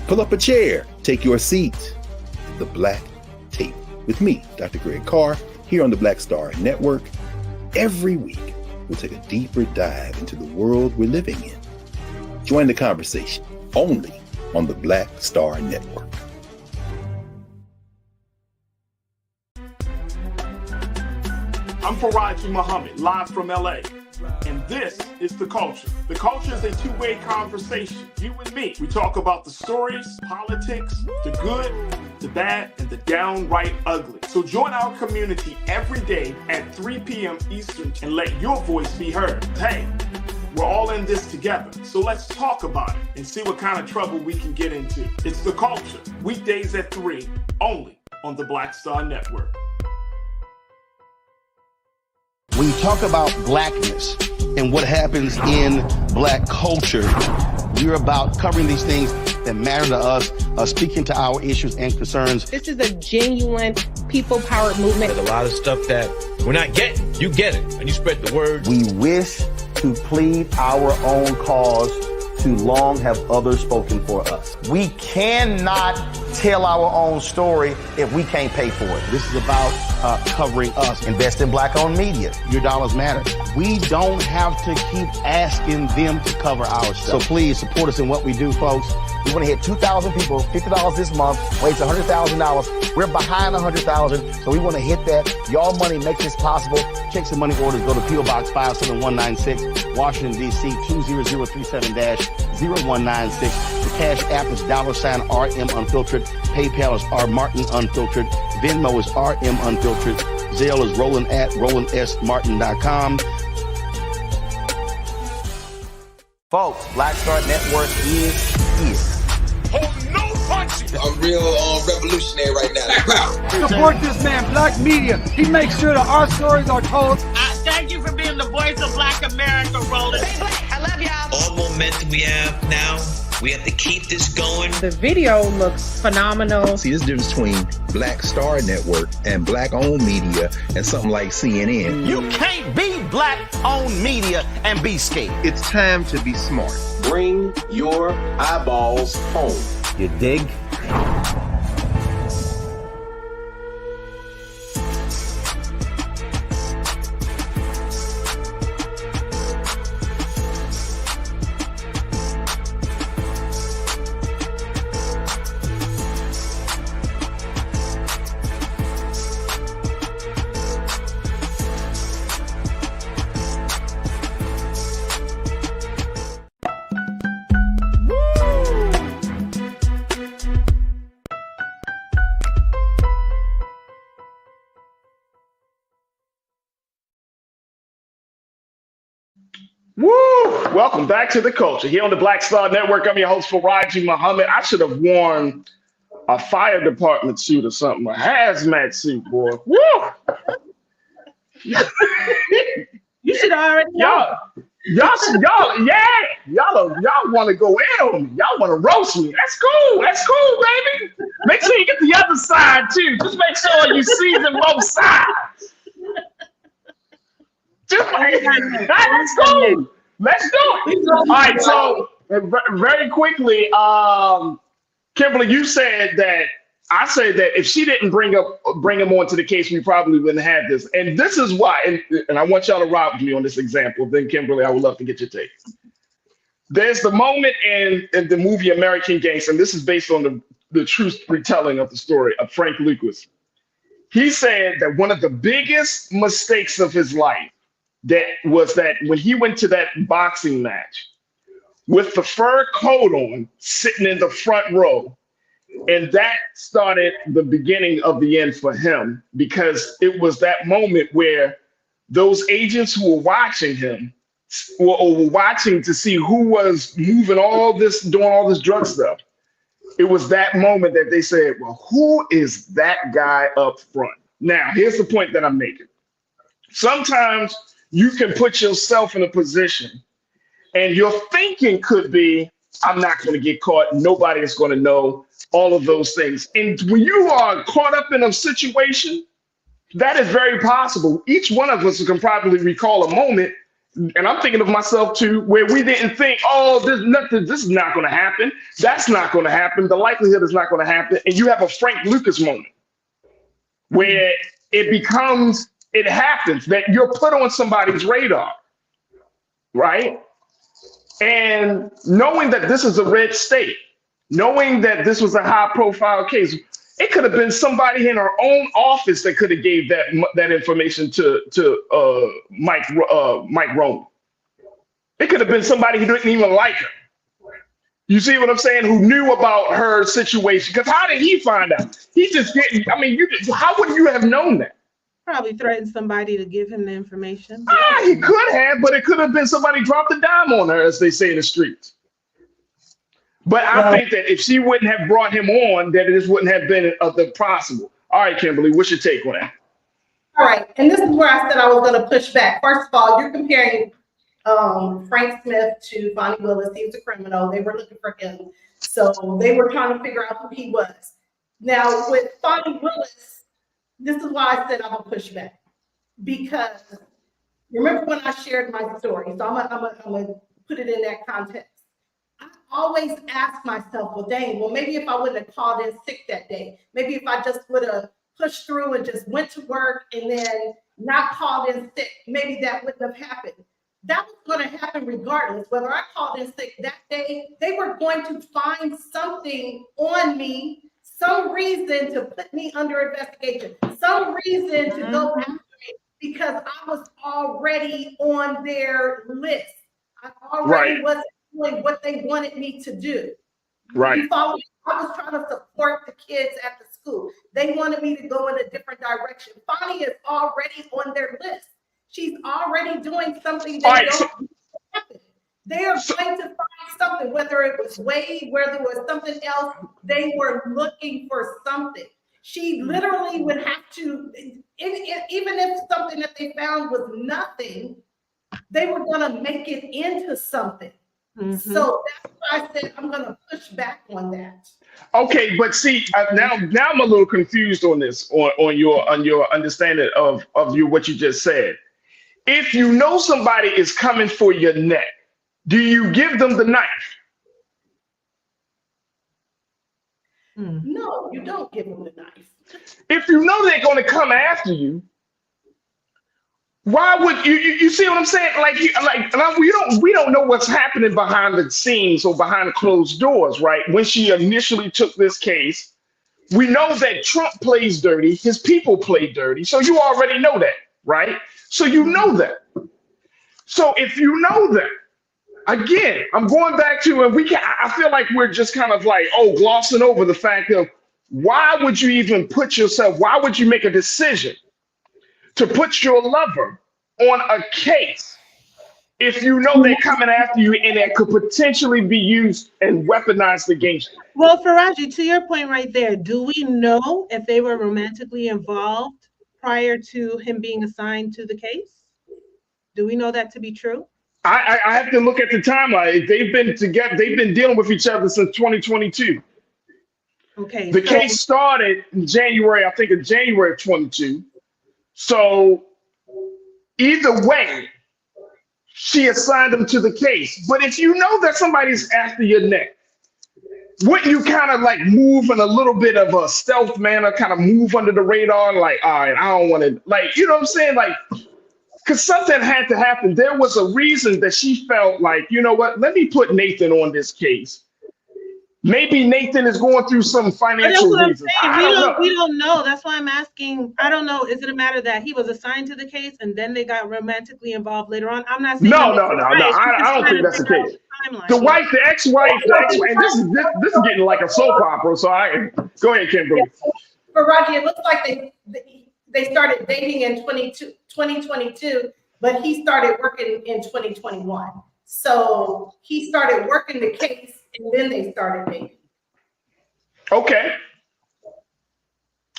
Pull up a chair, take your seat. The Black Tape with me, Dr. Greg Carr, here on the Black Star Network. Every week, we'll take a deeper dive into the world we're living in. Join the conversation only on the Black Star Network. I'm Farajii Muhammad, live from LA. And this is The Culture. The Culture is a two-way conversation. You and me. We talk about the stories, politics, the good, the bad, and the downright ugly. So join our community every day at 3 p.m. Eastern and let your voice be heard. Hey, we're all in this together. So let's talk about it and see what kind of trouble we can get into. It's The Culture. Weekdays at 3, only on the Black Star Network. When you talk about blackness and what happens in Black culture, we're about covering these things that matter to us, speaking to our issues and concerns. This is a genuine people-powered movement. There's a lot of stuff that we're not getting. You get it, and you spread the word. We wish to plead our own cause. Too long have others spoken for us. We cannot tell our own story if we can't pay for it. This is about covering us. Invest in Black-owned media. Your dollars matter. We don't have to keep asking them to cover our stuff. So please support us in what we do, folks. We want to hit 2,000 people, $50 this month, weighs $100,000. We're behind 100,000, so we want to hit that. Y'all money makes this possible. Checks and money orders go to P.O. Box 57196, Washington, D.C., 20037-0196. The Cash App is $RM Unfiltered. PayPal is R Martin Unfiltered. Venmo is RM Unfiltered. Zelle is Roland at RolandSMartin.com. Folks, Black Star Network is here. Oh, no punches! I'm real revolutionary right now. Support this man, Black Media. He makes sure that our stories are told. Thank you for being the voice of Black America, Roland. Stay black. I love y'all. All momentum we have now, we have to keep this going. The video looks phenomenal. See, this difference between Black Star Network and black-owned media and something like CNN. You can't be black-owned media and be scared. It's time to be smart. Bring your eyeballs home. You dig? Woo! Welcome back to the culture here on the Black Star Network. I'm your host, Farajii Muhammad. I should have worn a fire department suit or something, a hazmat suit, boy. Woo! You should already know. Y'all want to go in on me. Y'all want to roast me. That's cool, baby. Make sure you get the other side too. Just make sure you season both sides. That's cool. Let's do it. All right, so very quickly, Kimberly, you said that I said that if she didn't bring him onto the case, we probably wouldn't have this. And this is why, and I want y'all to ride with me on this example. Then, Kimberly, I would love to get your take. There's the moment in the movie American Gangster, and this is based on the true retelling of the story of Frank Lucas. He said that one of the biggest mistakes of his life was that when he went to that boxing match with the fur coat on, sitting in the front row, and that started the beginning of the end for him, because it was that moment where those agents who were watching him were watching to see who was moving doing all this drug stuff. It was that moment that they said, well, who is that guy up front? Now, here's the point that I'm making. Sometimes you can put yourself in a position and your thinking could be, I'm not going to get caught. Nobody is going to know, all of those things. And when you are caught up in a situation, that is very possible. Each one of us can probably recall a moment, and I'm thinking of myself too, where we didn't think, oh, this is not going to happen. That's not going to happen. The likelihood is not going to happen. And you have a Frank Lucas moment where it happens that you're put on somebody's radar, right? And knowing that this is a red state, knowing that this was a high profile case, it could have been somebody in our own office that could have gave that information to Mike Roman. It could have been somebody who didn't even like her. You see what I'm saying? Who knew about her situation? Because how did he find out? He just didn't. I mean, how would you have known that? Probably threatened somebody to give him the information. He could have, but it could have been somebody dropped a dime on her, as they say in the streets. But I think that if she wouldn't have brought him on, that this wouldn't have been possible. All right, Kimberly, what's your take on that? All right, and this is where I said I was going to push back. First of all, you're comparing Frank Smith to Fani Willis. He was a criminal. They were looking for him. So they were trying to figure out who he was. Now, with Fani Willis, this is why I said I'm going to push back. Because remember when I shared my story? So I'm going to put it in that context. I always ask myself, well, dang, well, maybe if I wouldn't have called in sick that day, maybe if I just would have pushed through and just went to work and then not called in sick, maybe that wouldn't have happened. That was going to happen regardless. Whether I called in sick that day, they were going to find something on me, some reason to put me under investigation, some reason to go after me, because I was already on their list. I already wasn't doing what they wanted me to do. Right. You follow me? I was trying to support the kids at the school. They wanted me to go in a different direction. Fani is already on their list. She's already doing something that don't happen. They are going to find something, whether it was Wade, whether it was something else. They were looking for something. She literally would have to, even if something that they found was nothing, they were going to make it into something. So that's why I said I'm going to push back on that. Okay, but see, now I'm a little confused on this, on your understanding of what you just said. If you know somebody is coming for your neck, do you give them the knife? No, you don't give them the knife. If you know they're going to come after you, why would you see what I'm saying? We don't know what's happening behind the scenes or behind closed doors, right? When she initially took this case, we know that Trump plays dirty, his people play dirty. So you already know that, right? So you know that. So if you know that, again, I'm going back to, and I feel like we're just kind of like, glossing over the fact of why would you even why would you make a decision to put your lover on a case if you know they're coming after you and it could potentially be used and weaponized against you? Well, Farajii, to your point right there, do we know if they were romantically involved prior to him being assigned to the case? Do we know that to be true? I have to look at the timeline. They've been together. They've been dealing with each other since 2022. Okay. The case started in January, I think in January of 22. So either way, she assigned him to the case. But if you know that somebody's after your neck, wouldn't you kind of like move in a little bit of a stealth manner, kind of move under the radar, like, all right, I don't want to, like, you know what I'm saying? Like, because something had to happen. There was a reason that she felt like, you know what, let me put Nathan on this case. Maybe Nathan is going through some financial reasons. We don't know. That's why I'm asking. I don't know. Is it a matter that he was assigned to the case and then they got romantically involved later on? I'm not saying. No. I don't think that's the case. The ex-wife, and this is getting like a soap opera. So go ahead, Kimberly. Farajii, it looks like they started dating in 2022, but he started working in 2021. So he started working the case and then they started dating. Okay.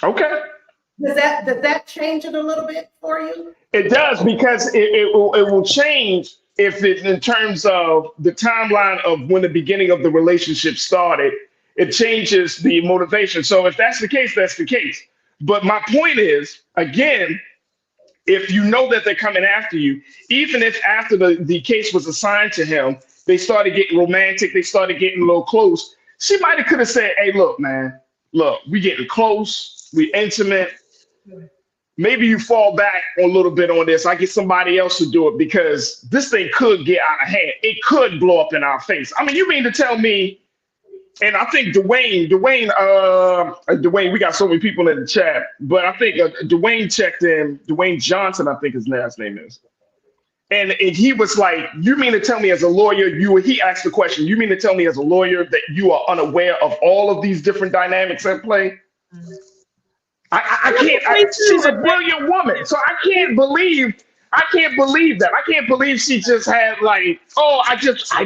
Does that change it a little bit for you? It does, because it will change in terms of the timeline of when the beginning of the relationship started. It changes the motivation. So if that's the case, that's the case. But my point is, again, if you know that they're coming after you, even if after the case was assigned to him, they started getting romantic, they started getting a little close, she might have could have said, hey, look, man, we getting close, we intimate. Maybe you fall back a little bit on this. I get somebody else to do it because this thing could get out of hand. It could blow up in our face. I mean, you mean to tell me, and I think Dwayne, we got so many people in the chat, but I think Dwayne checked in, Dwayne Johnson, I think his last name is. And he was like, you mean to tell me as a lawyer, he asked the question, you mean to tell me as a lawyer that you are unaware of all of these different dynamics at play? I can't, she's a brilliant woman. So I can't believe that. I can't believe she just had like, I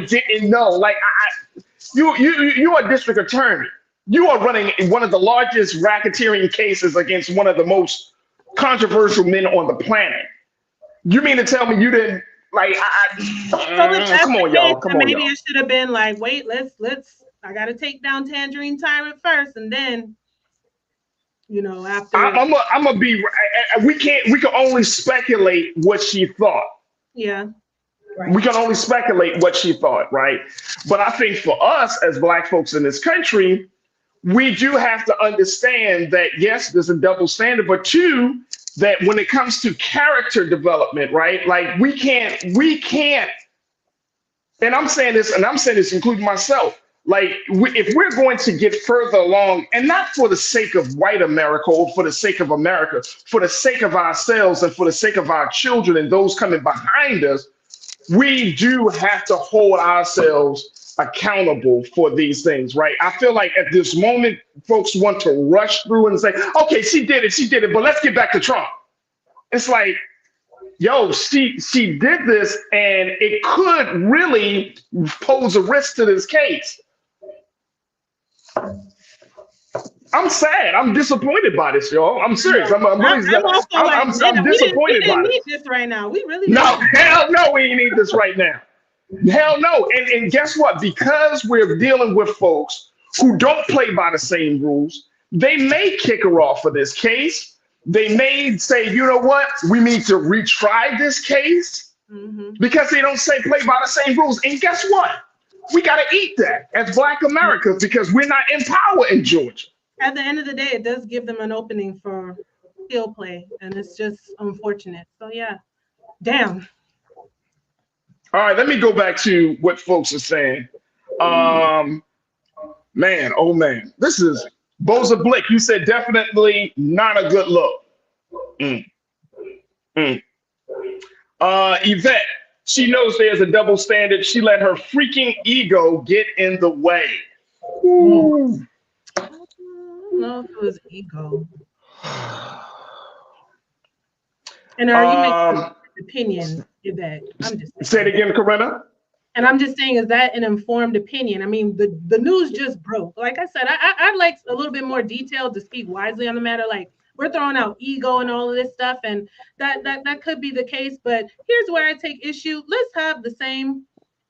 didn't know. Like, you're a district attorney. You are running one of the largest racketeering cases against one of the most controversial men on the planet. You mean to tell me you didn't like? Come on, y'all. Maybe it should have been like, wait, let's. I got to take down Tangerine Tyrant first, and then, after. I'm gonna be. We can only speculate what she thought. Yeah. Right. We can only speculate what she thought, right? But I think for us as Black folks in this country, we do have to understand that, yes, there's a double standard, but two, that when it comes to character development, right? Like we can't, and I'm saying this including myself, like if we're going to get further along, and not for the sake of white America or for the sake of America, for the sake of ourselves and for the sake of our children and those coming behind us, we do have to hold ourselves accountable for these things, right? I feel like at this moment, folks want to rush through and say, okay, she did it, but let's get back to Trump. It's like, yo, she did this, and it could really pose a risk to this case. I'm sad. I'm disappointed by this, y'all. I'm serious. I'm disappointed by need this right now. We really no, hell no, we ain't need this right now. Hell no. And guess what? Because we're dealing with folks who don't play by the same rules, they may kick her off of this case. They may say, you know what? We need to retry this case because they don't say play by the same rules. And guess what? We got to eat that as Black Americans because we're not in power in Georgia. At the end of the day, it does give them an opening for field play, and it's just unfortunate. So yeah, damn. All right, let me go back to what folks are saying. Man, oh man, this is Boza Blick. You said definitely not a good look. Yvette, she knows there's a double standard. She let her freaking ego get in the way. Ooh. I don't know if it was ego. And are you making an opinion, Yvette? I'm just say it again, Corinna. And I'm just saying, is that an informed opinion? I mean, the news just broke. Like I said, I'd like a little bit more detail to speak wisely on the matter. Like, we're throwing out ego and all of this stuff, and that could be the case. But here's where I take issue. Let's have the same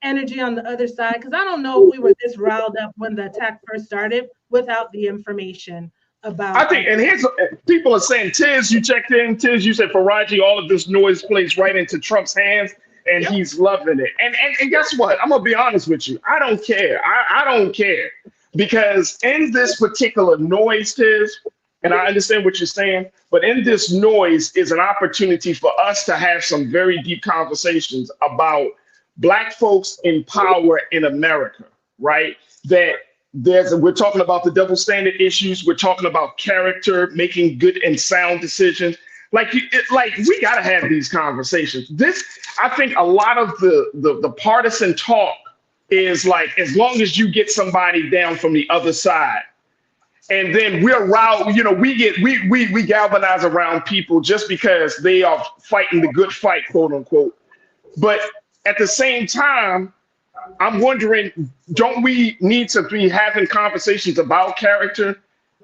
energy on the other side, because I don't know if we were this riled up when the attack first started without the information about. I think, and here's people are saying, Tiz, you checked in. Tiz, you said Farajii, all of this noise plays right into Trump's hands. And he's loving it. And guess what? I'm going to be honest with you. I don't care. I don't care. Because in this particular noise, Tiz, and I understand what you're saying, but in this noise is an opportunity for us to have some very deep conversations about Black folks in power in America, right? That we're talking about the double standard issues. We're talking about character, making good and sound decisions. Like we got to have these conversations. I think a lot of the partisan talk is like, as long as you get somebody down from the other side, and then we're around, we galvanize around people just because they are fighting the good fight, quote unquote. But at the same time, I'm wondering, don't we need to be having conversations about character?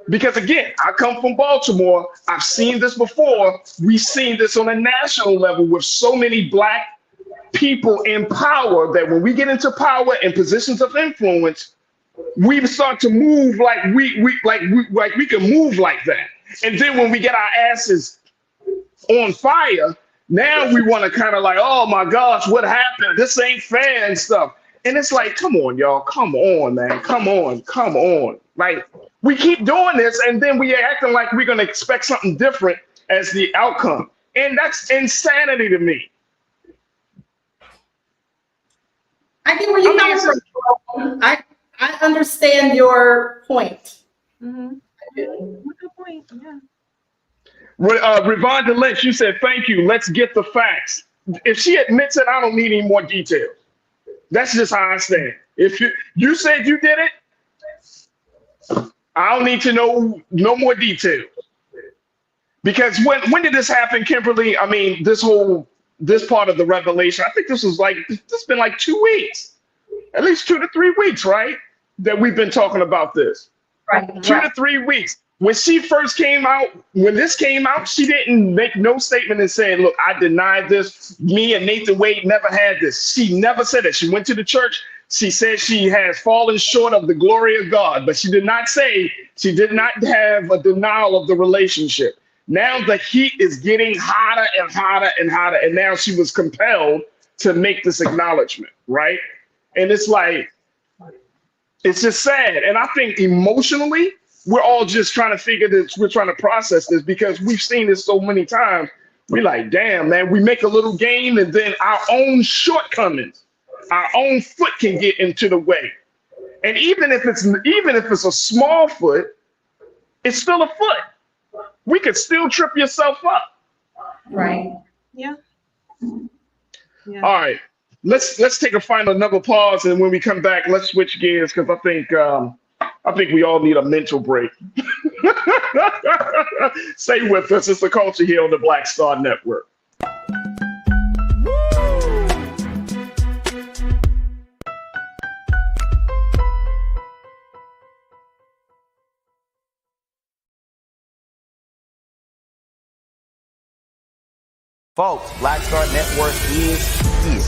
Because again, I come from Baltimore. I've seen this before. We've seen this on a national level with so many Black people in power that when we get into power and positions of influence, we start to move like we can move like that. And then when we get our asses on fire, now we want to kind of like, oh my gosh, what happened? This ain't fair and stuff. And it's like, come on, y'all. Come on, man. Come on. Like, we keep doing this, and then we acting like we're going to expect something different as the outcome. And that's insanity to me. I get where you're coming from. I understand your point. Mm-hmm. Good point, yeah. Revonda Lynch, you said, thank you. Let's get the facts. If she admits it, I don't need any more details. That's just how I stand. If you said you did it, I don't need to know no more details. Because when did this happen, Kimberly? I mean, this part of the revelation, I think this has been like 2 weeks, at least 2 to 3 weeks, right? That we've been talking about this. Right. 2 to 3 weeks. When she first came out, when this came out, she didn't make no statement and say, look, I denied this. Me and Nathan Wade never had this. She never said it. She went to the church. She said she has fallen short of the glory of God, but she did not say, she did not have a denial of the relationship. Now the heat is getting hotter and hotter and hotter. And now she was compelled to make this acknowledgement, right? And it's like, it's just sad. And I think emotionally, we're all just trying to figure this, we're trying to process this because we've seen this so many times. We're like, damn, man, we make a little game and then our own shortcomings, our own foot can get into the way. And even if it's a small foot, it's still a foot. We could still trip yourself up. Right. Yeah. All right. let's take a final another pause, and when we come back, let's switch gears because I think we all need a mental break. Stay with us. It's the culture here on the Black Star Network. Folks, Black Star Network is here.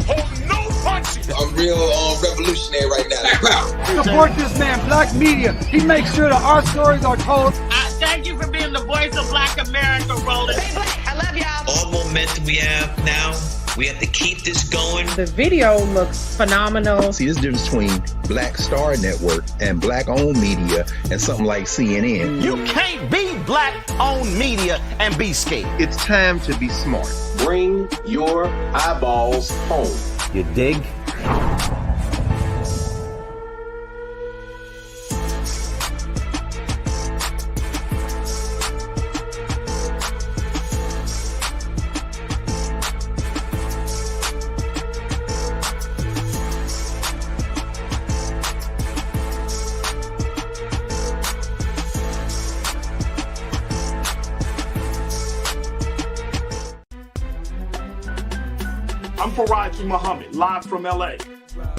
Oh, no punches! I'm real revolutionary right now. Support this man, Black Media. He makes sure that our stories are told. Thank you for being the voice of Black America, Roland. Hey, Black, I love y'all. All momentum we have now, we have to keep this going. The video looks phenomenal. See, this difference between Black Star Network and Black-owned media and something like CNN. You can't be Black-owned media and be scared. It's time to be smart. Bring your eyeballs home. You dig? I'm Farajii Muhammad, live from LA.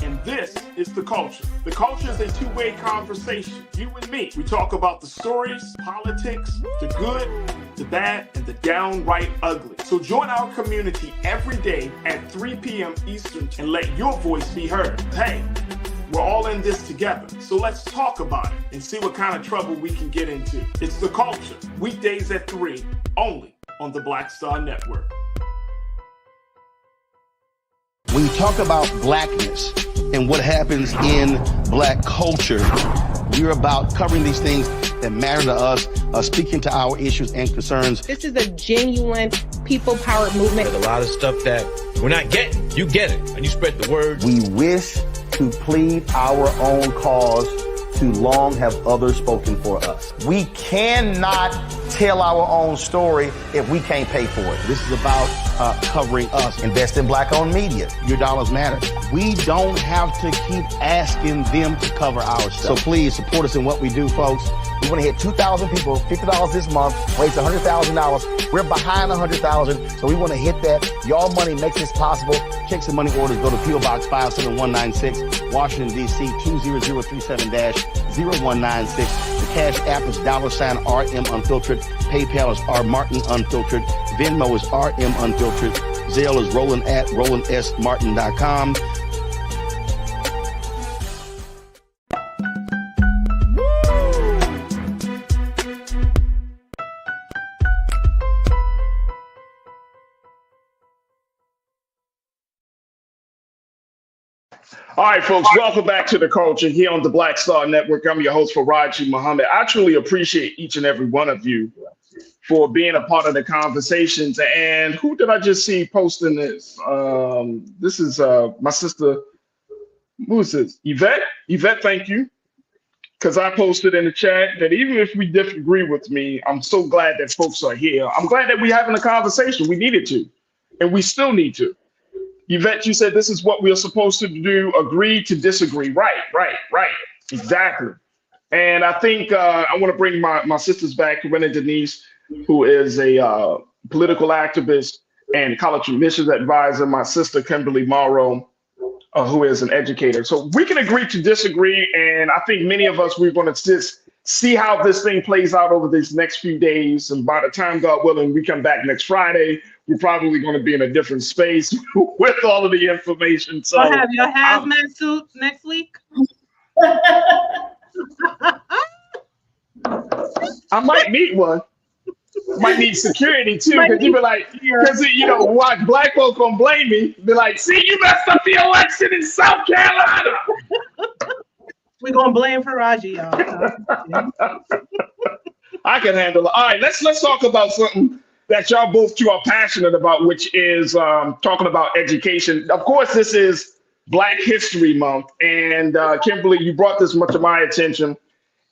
And this is The Culture. The Culture is a two-way conversation. You and me. We talk about the stories, politics, the good, the bad, and the downright ugly. So join our community every day at 3 p.m. Eastern and let your voice be heard. Hey, we're all in this together. So let's talk about it and see what kind of trouble we can get into. It's The Culture, weekdays at 3, only on the Black Star Network. When you talk about blackness and what happens in Black culture, we're about covering these things that matter to us, speaking to our issues and concerns. This is a genuine people-powered movement. There's a lot of stuff that we're not getting. You get it, and you spread the word. We wish to plead our own cause. Too long have others spoken for us. We cannot tell our own story if we can't pay for it. This is about covering us. Invest in Black-owned media. Your dollars matter. We don't have to keep asking them to cover our stuff. So please support us in what we do, folks. We want to hit 2,000 people, $50 this month, raise $100,000. We're behind 100,000, so we want to hit that. Y'all money makes this possible. Checks and money orders go to P.O. Box 57196, Washington, D.C. 20037-0196. The Cash App is $RM Unfiltered. PayPal is R Martin Unfiltered. Venmo is RM Unfiltered. Zelle is Roland at RolandSMartin.com. All right, folks, welcome back to The Culture here on the Black Star Network. I'm your host, Farajii Muhammad. I truly appreciate each and every one of you for being a part of the conversations. And who did I just see posting this? This is my sister. Who is this? Yvette? Yvette, thank you. Because I posted in the chat that even if we disagree with me, I'm so glad that folks are here. I'm glad that we're having a conversation. We needed to, and we still need to. Yvette, you said this is what we're supposed to do, agree to disagree. Right. Exactly. And I think I want to bring my sisters back, Corinne and Denise, who is a political activist and college admissions advisor, my sister, Kimberly Morrow, who is an educator. So we can agree to disagree. And I think many of us, we're going to just see how this thing plays out over these next few days. And by the time, God willing, we come back next Friday, we're probably going to be in a different space with all of the information. So I'll have your hazmat suit next week. I might need one. Might need security too, because you be like, because you know, watch Black folk gonna blame me. Be like, see, you messed up the election in South Carolina. We're gonna blame Farajii, y'all. I can handle it. All right, let's talk about something that y'all both two are passionate about, which is talking about education. Of course, this is Black History Month, and Kimberly, you brought this much to my attention,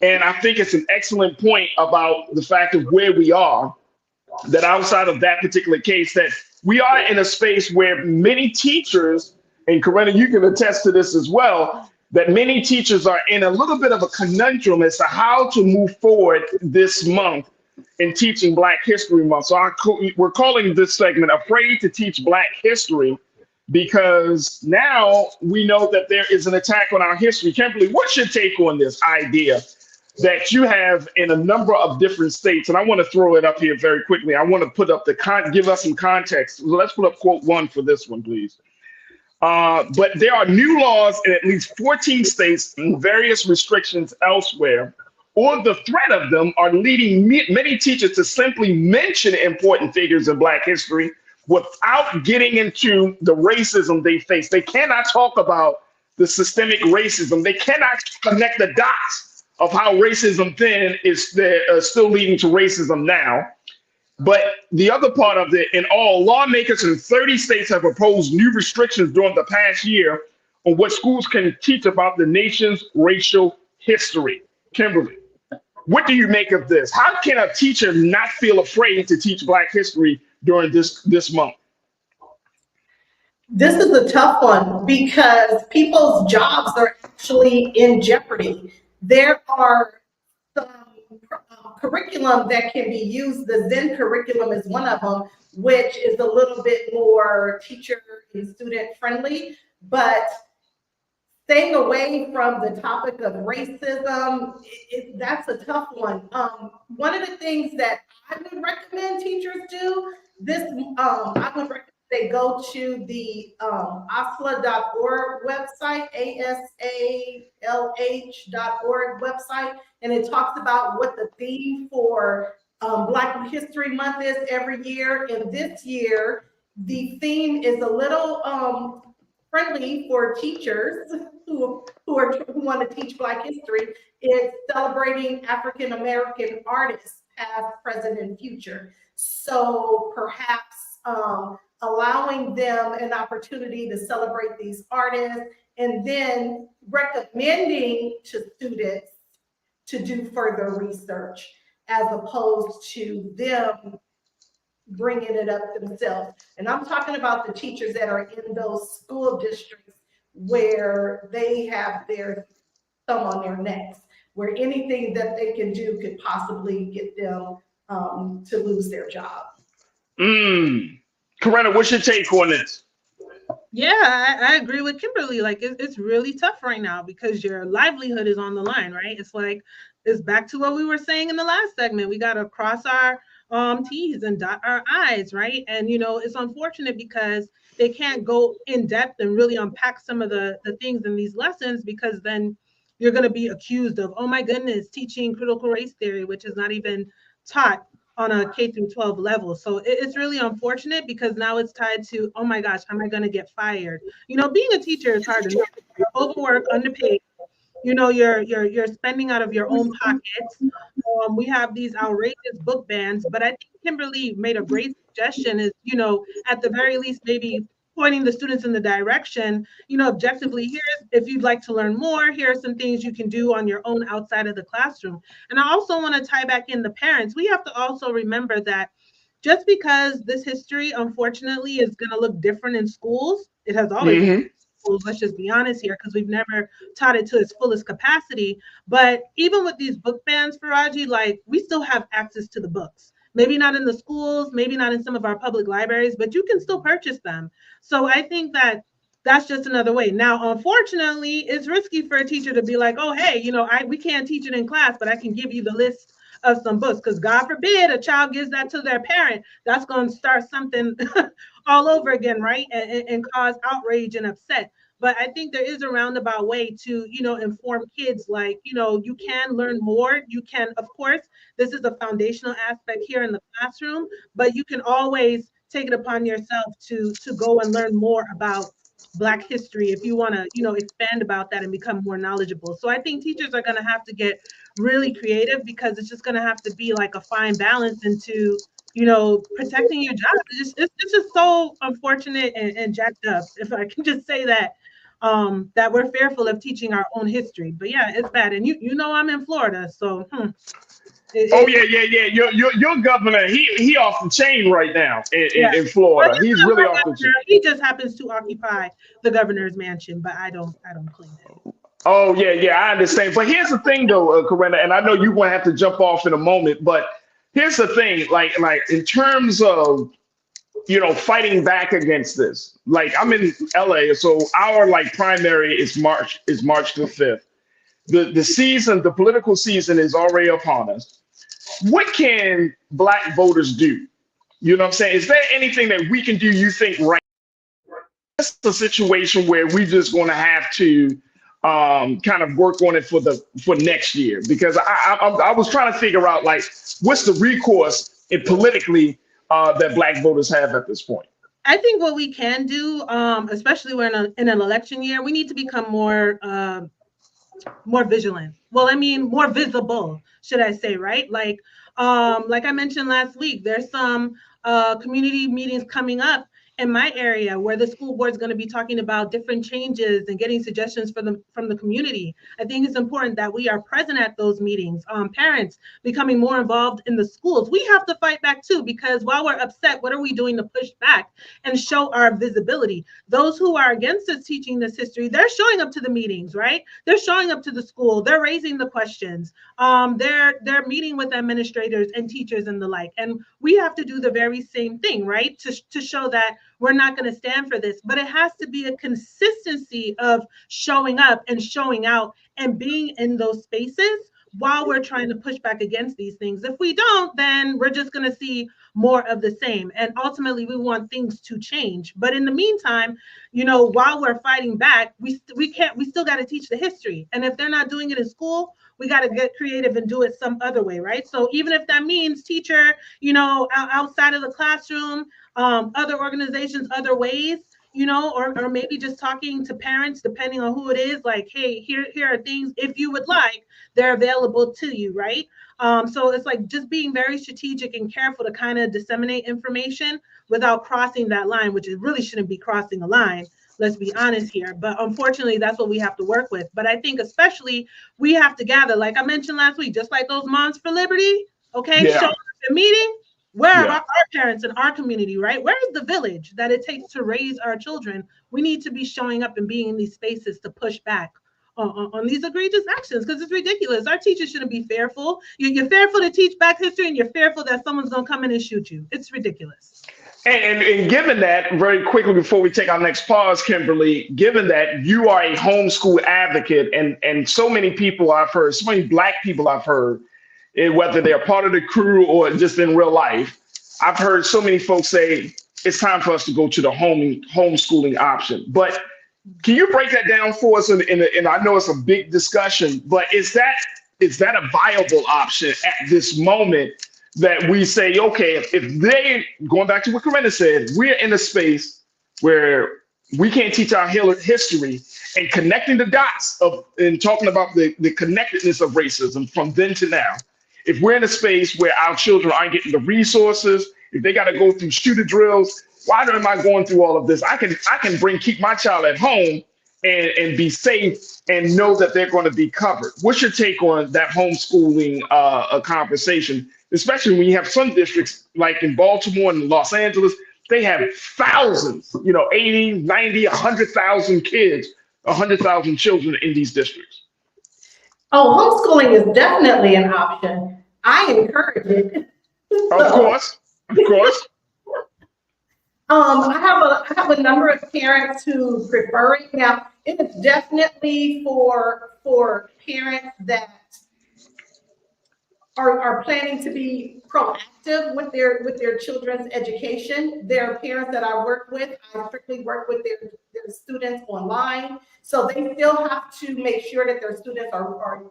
and I think it's an excellent point about the fact of where we are that outside of that particular case, that we are in a space where many teachers, and Corinna, you can attest to this as well, that many teachers are in a little bit of a conundrum as to how to move forward this month in teaching Black History Month. So we're calling this segment Afraid to Teach Black History, because now we know that there is an attack on our history. Kimberly, what's your take on this idea that you have in a number of different states? And I want to throw it up here very quickly. I want to put up give us some context. So let's put up quote 1 for this one, please. But there are new laws in at least 14 states and various restrictions elsewhere, or the threat of them are leading many teachers to simply mention important figures in Black history without getting into the racism they face. They cannot talk about the systemic racism. They cannot connect the dots of how racism then is still leading to racism now. But the other part of it, in all, lawmakers in 30 states have proposed new restrictions during the past year on what schools can teach about the nation's racial history. Kimberly, what do you make of this? How can a teacher not feel afraid to teach Black history during this month? This is a tough one because people's jobs are actually in jeopardy. There are some curriculum that can be used. The Zen curriculum is one of them, which is a little bit more teacher and student friendly, but staying away from the topic of racism, that's a tough one. One of the things that I would recommend teachers do, I would recommend they go to the ASLH.org website, ASALH.org website, and it talks about what the theme for Black History Month is every year. And this year, the theme is a little friendly for teachers who want to teach Black history. It's celebrating African American artists, past, present, and future. So perhaps allowing them an opportunity to celebrate these artists, and then recommending to students to do further research as opposed to them bringing it up themselves. And I'm talking about the teachers that are in those school districts where they have their thumb on their necks, where anything that they can do could possibly get them to lose their job. Corinna, what's your take on this? Yeah, I agree with Kimberly. Like it's really tough right now because your livelihood is on the line, right? It's back to what we were saying in the last segment. We got to cross our T's and dot our I's, right? And it's unfortunate because they can't go in depth and really unpack some of the things in these lessons, because then you're going to be accused of, oh my goodness, teaching critical race theory, which is not even taught on a K through 12 level. So it's really unfortunate because now it's tied to, oh my gosh, am I going to get fired? Being a teacher is hard enough. You're overworked, underpaid. You're spending out of your own pockets. We have these outrageous book bans, but I think Kimberly made a great suggestion is, at the very least, maybe pointing the students in the direction, objectively, here's, if you'd like to learn more, here are some things you can do on your own outside of the classroom. And I also want to tie back in the parents. We have to also remember that just because this history, unfortunately, is going to look different in schools, it has always been in schools, let's just be honest here, because we've never taught it to its fullest capacity. But even with these book bans, Farajii, like we still have access to the books. Maybe not in the schools, maybe not in some of our public libraries, but you can still purchase them. So I think that that's just another way. Now, unfortunately, it's risky for a teacher to be like, oh, hey, we can't teach it in class, but I can give you the list of some books, because God forbid a child gives that to their parent. That's going to start something all over again, right? And cause outrage and upset. But I think there is a roundabout way to, inform kids, like, you can learn more. You can, of course, this is a foundational aspect here in the classroom, but you can always take it upon yourself to go and learn more about Black history if you want to, expand about that and become more knowledgeable. So I think teachers are going to have to get really creative, because it's just going to have to be like a fine balance into, protecting your job. It's just so unfortunate and jacked up, if I can just say that. That we're fearful of teaching our own history. But yeah, it's bad. And I'm in Florida, so Oh yeah. Your governor, he off the chain right now in Florida. Well, He's really off the chain. he just happens to occupy the governor's mansion, but I don't claim him. Oh yeah, I understand. But here's the thing though, Corinna, and I know you're gonna have to jump off in a moment, but here's the thing, like in terms of fighting back against this. Like I'm in LA, so our primary is March the 5th. The political season is already upon us. What can Black voters do? You know what I'm saying? Is there anything that we can do, you think, right? It's a situation where we're just going to have to kind of work on it for next year, because I was trying to figure out what's the recourse politically that Black voters have at this point. I think what we can do, especially when in an election year, we need to become more vigilant. Well, I mean, more visible, should I say, right? Like I mentioned last week, there's some community meetings coming up in my area where the school board is going to be talking about different changes and getting suggestions from the community. I think it's important that we are present at those meetings. Parents becoming more involved in the schools. We have to fight back too, because while we're upset, what are we doing to push back and show our visibility? Those who are against us teaching this history, they're showing up to the meetings, right? They're showing up to the school. They're raising the questions. They're meeting with administrators and teachers and the like. And we have to do the very same thing, right? To show that we're not going to stand for this, but it has to be a consistency of showing up and showing out and being in those spaces while we're trying to push back against these things. If we don't, then we're just going to see more of the same. And ultimately, we want things to change. But in the meantime, while we're fighting back, we still got to teach the history. And if they're not doing it in school, we got to get creative and do it some other way, right? So even if that means teacher, outside of the classroom, other organizations, other ways, or maybe just talking to parents, depending on who it is, like, hey, here are things, if you would like, they're available to you, right? So it's like just being very strategic and careful to kind of disseminate information without crossing that line, which it really shouldn't be crossing a line. Let's be honest here. But unfortunately, that's what we have to work with. But I think especially we have to gather, like I mentioned last week, just like those Moms for Liberty, okay? Yeah. Show up at the meeting. Where are our parents in our community, right? Where is the village that it takes to raise our children? We need to be showing up and being in these spaces to push back on these egregious actions, because it's ridiculous. Our teachers shouldn't be fearful. You're fearful to teach Black history, and you're fearful that someone's going to come in and shoot you. It's ridiculous. And given that, very quickly before we take our next pause, Kimberly, given that you are a homeschool advocate, and so many people I've heard, so many Black people I've heard, whether they're part of the crew or just in real life, I've heard so many folks say it's time for us to go to the homeschooling option. But can you break that down for us? And I know it's a big discussion, but is that a viable option at this moment? That we say, okay, if they, going back to what Corinna said, we're in a space where we can't teach our history, and connecting the dots and talking about the connectedness of racism from then to now. If we're in a space where our children aren't getting the resources, if they got to go through shooter drills, why am I going through all of this? I can keep my child at home and be safe and know that they're going to be covered. What's your take on that homeschooling conversation? Especially when you have some districts like in Baltimore and Los Angeles, they have thousands, 80, 90, 100,000 kids, 100,000 children in these districts. Oh, homeschooling is definitely an option. I encourage it. Of course. I have a number of parents who prefer it. Now, it is definitely for parents that are planning to be proactive with their children's education. There are parents that I work with. I strictly work with their students online. So they still have to make sure that their students are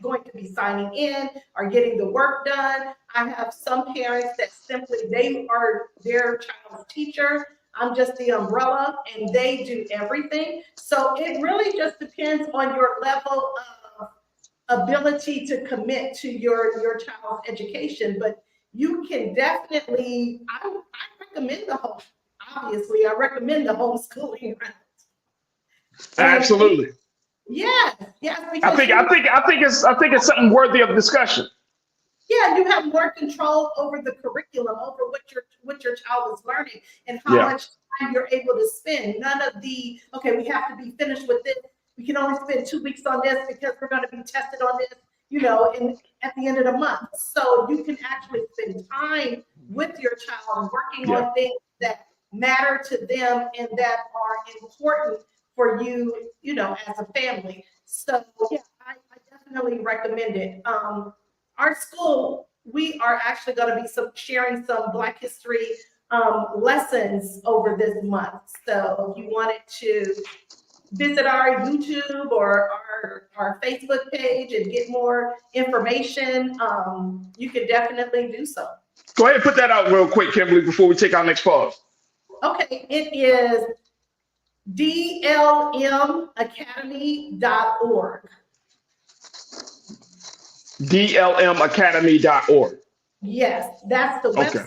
going to be signing in, are getting the work done. I have some parents that simply, they are their child's teacher. I'm just the umbrella, and they do everything. So it really just depends on your level of ability to commit to your child's education. But you can definitely, I recommend I recommend the homeschooling route. Absolutely. Yes. I think it's something worthy of discussion. Yeah, you have more control over the curriculum, over what your child is learning, and how much time you're able to spend. None of the, okay, we have to be finished with this. We can only spend 2 weeks on this because we're going to be tested on this, at the end of the month. So you can actually spend time with your child working on things that matter to them and that are important for you, as a family. So yeah, I definitely recommend it. Our school, we are actually going to be sharing some Black History lessons over this month. So if you wanted to visit our YouTube or our Facebook page and get more information, you can definitely do so. Go ahead and put that out real quick, Kimberly, before we take our next pause. Okay, it is dlmacademy.org. dlmacademy.org. Yes, that's the website. Okay.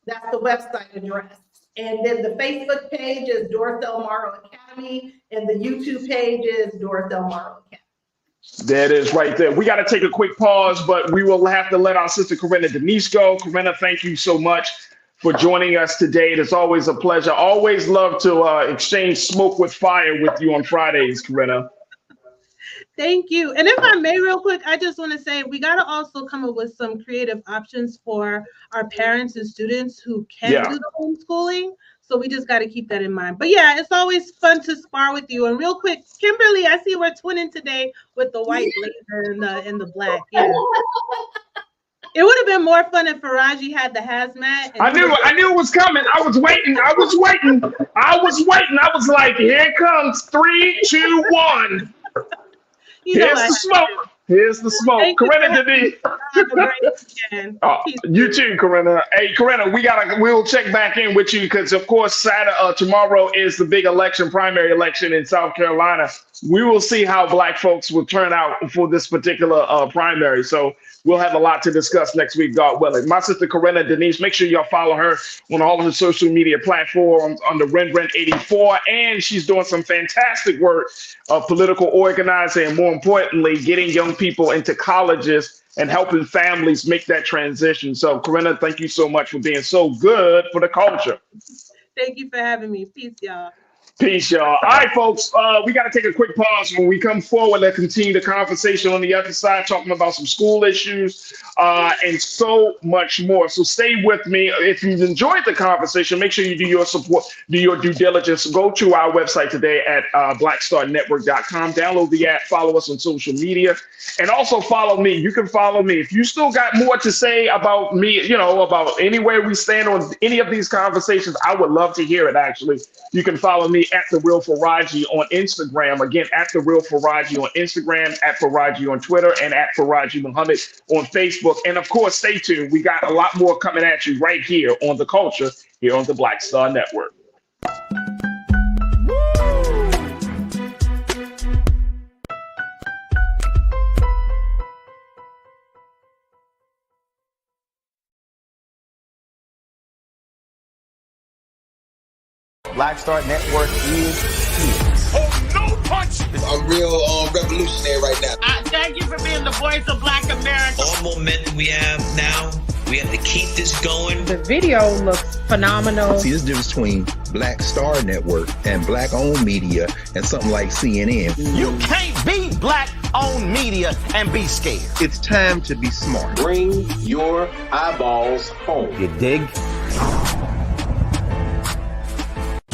That's the website address. And then the Facebook page is Doris L. Morrow Academy, and the YouTube page is Doris L. Morrow Academy. That is right there. We got to take a quick pause, but we will have to let our sister Corinna Denise go. Corinna, thank you so much for joining us today. It is always a pleasure. Always love to exchange smoke with fire with you on Fridays, Corinna. Thank you. And if I may, real quick, I just want to say we got to also come up with some creative options for our parents and students who can do the homeschooling. So we just got to keep that in mind. But yeah, it's always fun to spar with you. And real quick, Kimberly, I see we're twinning today with the white blazer and the black. Yeah. It would have been more fun if Farajii had the hazmat. I knew it was coming. I was waiting. I was like, here it comes. 3, 2, 1. Here's the smoke. Here's the smoke. Corinna Denise. You too, Corinna. Hey, Corinna, we'll check back in with you because, of course, tomorrow is the big primary election in South Carolina. We will see how Black folks will turn out for this particular primary. So we'll have a lot to discuss next week, God willing. My sister Corinna Denise, make sure y'all follow her on all of her social media platforms under Rembrandt84. And she's doing some fantastic work of political organizing and, more importantly, getting young people into colleges and helping families make that transition. So, Corinna, thank you so much for being so good for the culture. Thank you for having me. Peace, y'all. Peace, y'all. All right, folks, we got to take a quick pause. When we come forward, let's continue the conversation on the other side, talking about some school issues and so much more. So stay with me. If you've enjoyed the conversation, make sure you do your due diligence. Go to our website today at blackstarnetwork.com. Download the app, follow us on social media, and also follow me. You can follow me. If you still got more to say about me, about anywhere we stand on any of these conversations, I would love to hear it, actually. You can follow me at The Real Farajii on Instagram. Again, at The Real Farajii on Instagram, at Farajii on Twitter, and at Farajii Muhammad on Facebook. And of course, stay tuned. We got a lot more coming at you right here on The Culture, here on the Black Star Network. Black Star Network is here. Oh, no punch! I'm real revolutionary right now. Thank you for being the voice of Black America. All momentum we have now, we have to keep this going. The video looks phenomenal. See, there's a difference between Black Star Network and Black-owned media and something like CNN. You can't be Black-owned media and be scared. It's time to be smart. Bring your eyeballs home. You dig?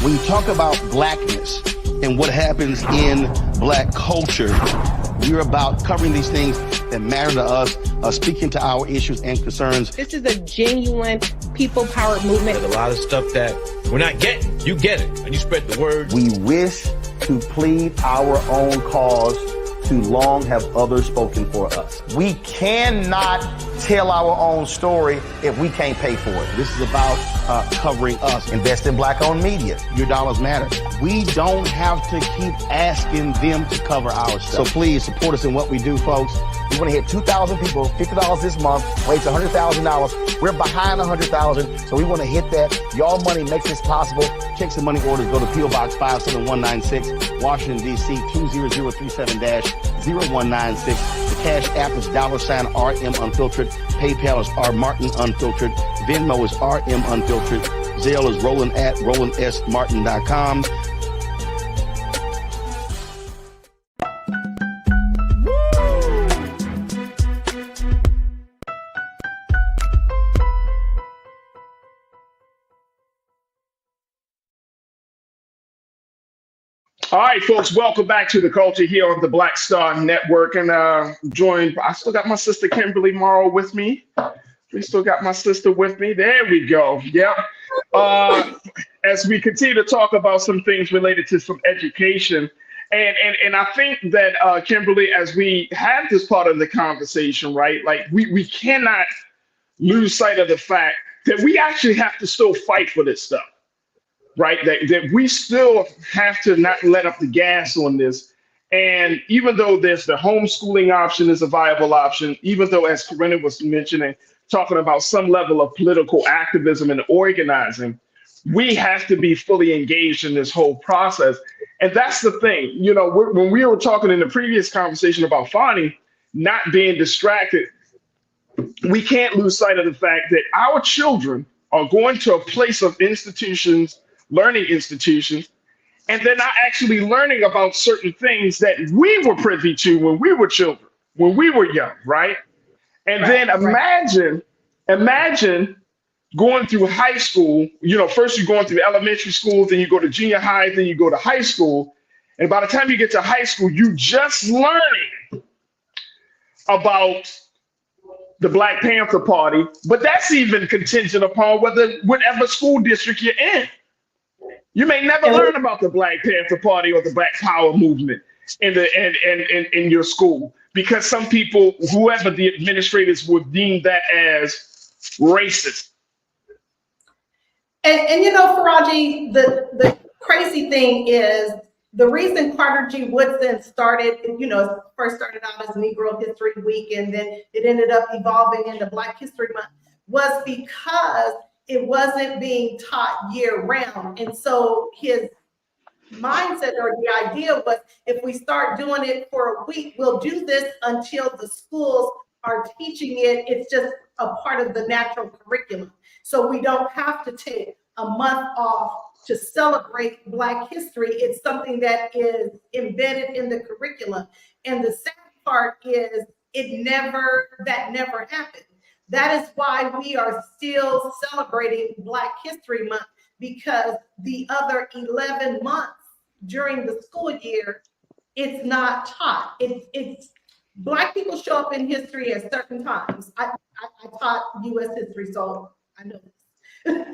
When you talk about blackness and what happens in Black culture, you're about covering these things that matter to us, speaking to our issues and concerns. This is a genuine people-powered movement. There's a lot of stuff that we're not getting. You get it, and you spread the word. We wish to plead our own cause. Too long have others spoken for us. We cannot tell our own story if we can't pay for it. This is about covering us. Invest in Black-owned media. Your dollars matter. We don't have to keep asking them to cover our stuff. So please support us in what we do, folks. We want to hit 2,000 people, $50 this month, raise $100,000. We're behind 100,000, so we want to hit that. Y'all money makes this possible. Check some money orders. Go to P.O. Box 57196, Washington, D.C. 20037-0196. Cash App is $RM Unfiltered. PayPal is R Martin Unfiltered. Venmo is RM Unfiltered. Zelle is Roland at RolandSMartin.com. All right, folks, welcome back to The Culture here on the Black Star Network. And I still got my sister Kimberly Morrow with me. We still got my sister with me. There we go. Yep. As we continue to talk about some things related to some education. And I think that, Kimberly, as we have this part of the conversation, right, like we cannot lose sight of the fact that we actually have to still fight for this stuff. Right, that we still have to not let up the gas on this. And even though there's the homeschooling option is a viable option, even though, as Corinna was mentioning, talking about some level of political activism and organizing, we have to be fully engaged in this whole process. And that's the thing, you know, when we were talking in the previous conversation about Fani not being distracted, we can't lose sight of the fact that our children are going to a place of institutions, learning institutions, and they're not actually learning about certain things that we were privy to when we were children, when we were young, right? And then imagine going through high school. You know, first you're going through elementary school, then you go to junior high, then you go to high school. And by the time you get to high school, you just learning about the Black Panther Party, but that's even contingent upon whatever school district you're in. You may never learn about the Black Panther Party or the Black Power movement in your school, because some people, whoever the administrators, would deem that as racist. And you know, Farajii, the crazy thing is the reason Carter G. Woodson started, you know, first started out as Negro History Week, and then it ended up evolving into Black History Month, was because it wasn't being taught year round. And so his mindset or the idea was, if we start doing it for a week, we'll do this until the schools are teaching it. It's just a part of the natural curriculum. So we don't have to take a month off to celebrate Black history. It's something that is embedded in the curriculum. And the sad part is that never happened. That is why we are still celebrating Black History Month, because the other 11 months during the school year, it's not taught. It's Black people show up in history at certain times. I taught U.S. history, so I know this.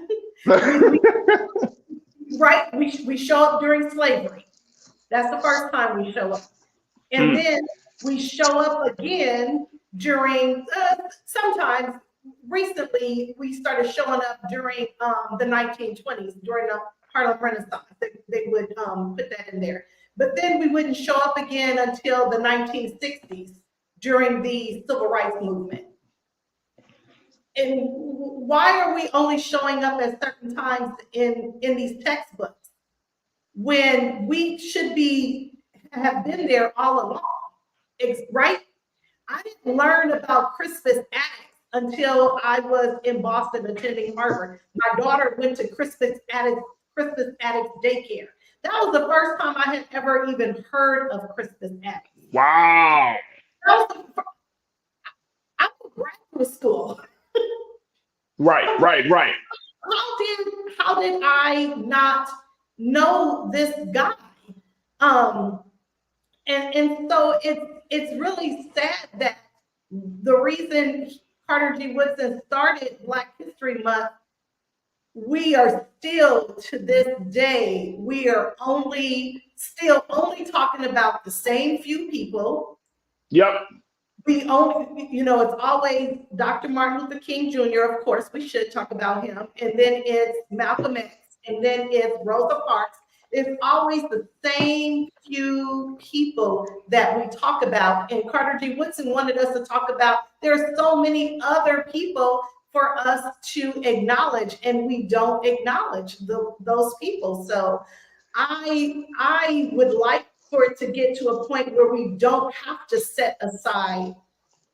Right? We show up during slavery. That's the first time we show up. And then we show up again during, sometimes recently, we started showing up during the 1920s, during the Harlem Renaissance. They would put that in there. But then we wouldn't show up again until the 1960s during the Civil Rights Movement. And why are we only showing up at certain times in these textbooks when we should have been there all along, right? I didn't learn about Crispus Attucks until I was in Boston attending Harvard. My daughter went to Crispus Attucks daycare. That was the first time I had ever even heard of Crispus Attucks. Wow. I was in graduate school. Right. How did I not know this guy? And so it's really sad that the reason Carter G. Woodson started Black History Month, we are still to this day, we are still only talking about the same few people. Yep. We only, it's always Dr. Martin Luther King Jr., of course, we should talk about him. And then it's Malcolm X, and then it's Rosa Parks. It's always the same few people that we talk about. And Carter G. Woodson wanted us to talk about, there's so many other people for us to acknowledge, and we don't acknowledge those people. So I would like for it to get to a point where we don't have to set aside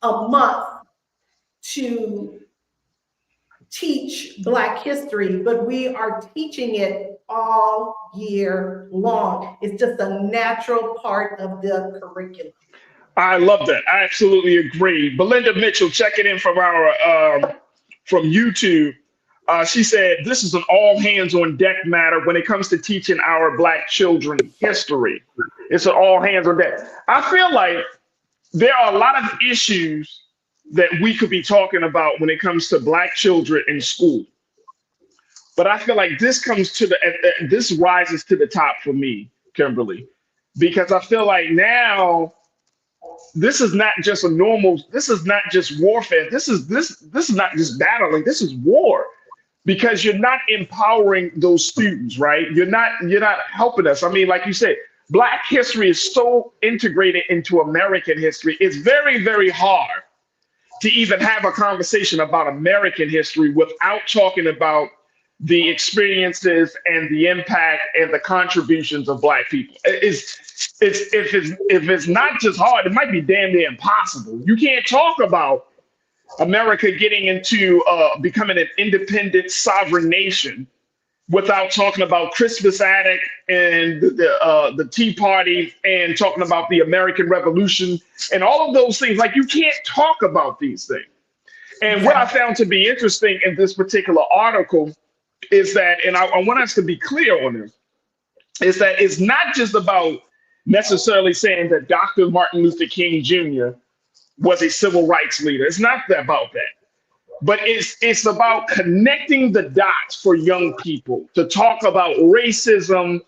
a month to teach Black history, but we are teaching it all year long. It's just a natural part of the curriculum. I love that. I absolutely agree. Belinda Mitchell checking in from from YouTube. She said, this is an all hands on deck matter when it comes to teaching our Black children history. It's an all hands on deck. I feel like there are a lot of issues that we could be talking about when it comes to Black children in school. But I feel like this rises to the top for me, Kimberly, because I feel like now this is not just this is not just warfare. This is not just battling, this is war. Because you're not empowering those students, right? You're not helping us. I mean, like you said, Black history is so integrated into American history. It's very, very hard to even have a conversation about American history without talking about the experiences and the impact and the contributions of Black people. If it's not just hard, it might be damn near impossible. You can't talk about America getting into becoming an independent, sovereign nation without talking about Christmas Attic and the Tea Party and talking about the American Revolution and all of those things. Like, you can't talk about these things. And what I found to be interesting in this particular article is that, and I want us to be clear on this, is that it's not just about necessarily saying that Dr. Martin Luther King Jr. was a civil rights leader. It's not about that. But it's about connecting the dots for young people to talk about racism,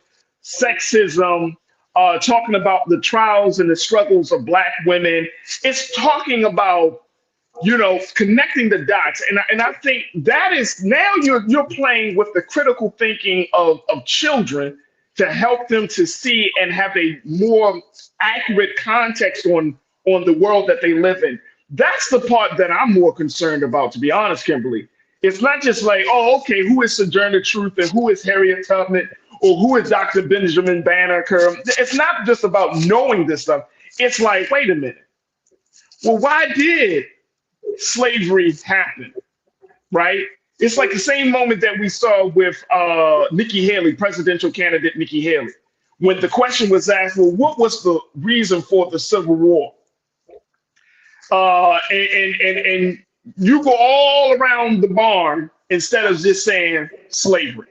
sexism, talking about the trials and the struggles of Black women. It's talking about, connecting the dots. And I think that is, now you're playing with the critical thinking of children to help them to see and have a more accurate context on the world that they live in. That's the part that I'm more concerned about, to be honest, Kimberly. It's not just like, oh, okay, who is Sojourner Truth and who is Harriet Tubman or who is Dr. Benjamin Banneker? It's not just about knowing this stuff. It's like, wait a minute. Well, why did slavery happen, right? It's like the same moment that we saw with Nikki Haley, presidential candidate Nikki Haley, when the question was asked, well, what was the reason for the Civil War? And you go all around the barn instead of just saying slavery.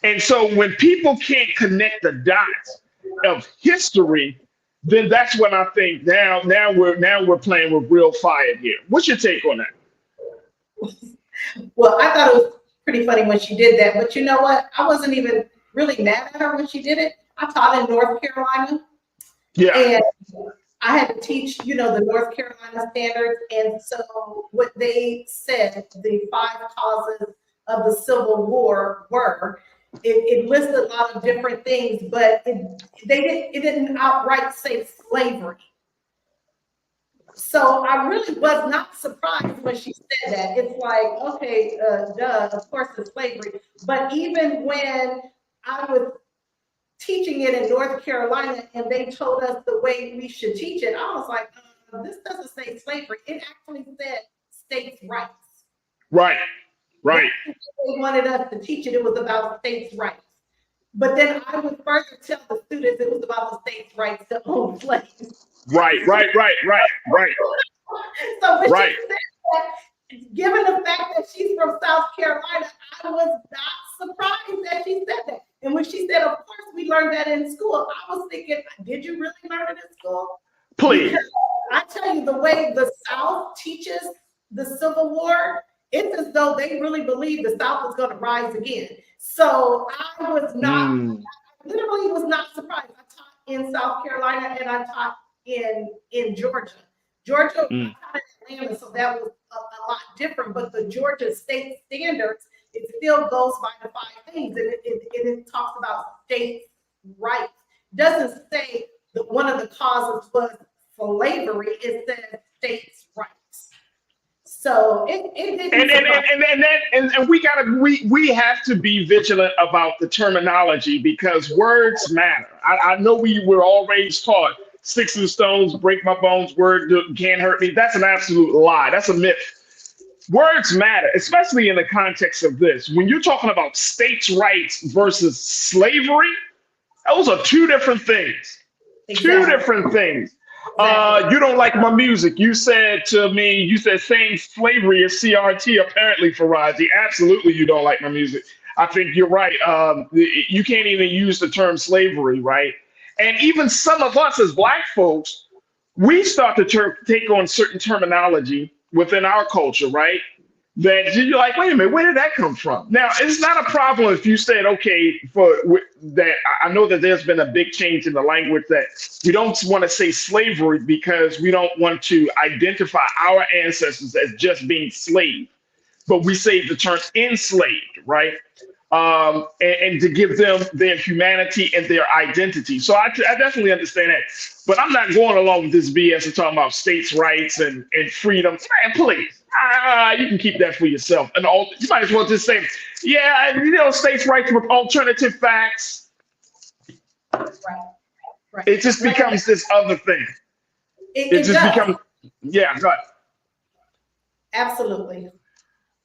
And so when people can't connect the dots of history, then that's when I think now we're playing with real fire here. What's your take on that? Well, I thought it was pretty funny when she did that, but you know what? I wasn't even really mad at her when she did it. I taught in North Carolina. Yeah. And I had to teach, the North Carolina standards. And so what they said, the 5 causes of the Civil War were, it listed a lot of different things, but it didn't outright say slavery. So I really was not surprised when she said that. It's like, okay, duh, of course it's slavery. But even when I was teaching it in North Carolina and they told us the way we should teach it, I was like, this doesn't say slavery. It actually said states' rights. Right. They wanted us to teach it. It was about states' rights. But then I would further tell the students it was about the states' rights to own slaves. Right. So when she said that, given the fact that she's from South Carolina, I was not surprised that she said that. And when she said, of course, we learned that in school, I was thinking, did you really learn it in school? Please. Because I tell you, the way the South teaches the Civil War, it's as though they really believe the South is going to rise again. So I was not, I literally was not surprised. I taught in South Carolina and I taught in Georgia. I taught in Atlanta, so that was a lot different. But the Georgia state standards, it still goes by the 5 things. And it talks about states' rights. It doesn't say that one of the causes was slavery. It says states' rights. So it and we have to be vigilant about the terminology because words matter. I know we were always taught sticks and stones break my bones, word can't hurt me. That's an absolute lie. That's a myth. Words matter, especially in the context of this. When you're talking about states' rights versus slavery, those are two different things. Exactly. Two different things. Exactly. You don't like my music. You said to me, you said saying slavery is CRT, apparently, Farajii. Absolutely, you don't like my music. I think you're right. You can't even use the term slavery, right? And even some of us as Black folks, we start to take on certain terminology within our culture, right? That you're like, wait a minute, where did that come from? Now, it's not a problem if you said, okay, that I know that there's been a big change in the language that we don't want to say slavery because we don't want to identify our ancestors as just being slave, but we say the term enslaved, right? And to give them their humanity and their identity. So I definitely understand that. But I'm not going along with this BS and talking about states' rights and freedom. Man, please. You can keep that for yourself. And you might as well just say, yeah, states' rights with alternative facts. Right. It just becomes this other thing. It just becomes, yeah, go ahead. Absolutely.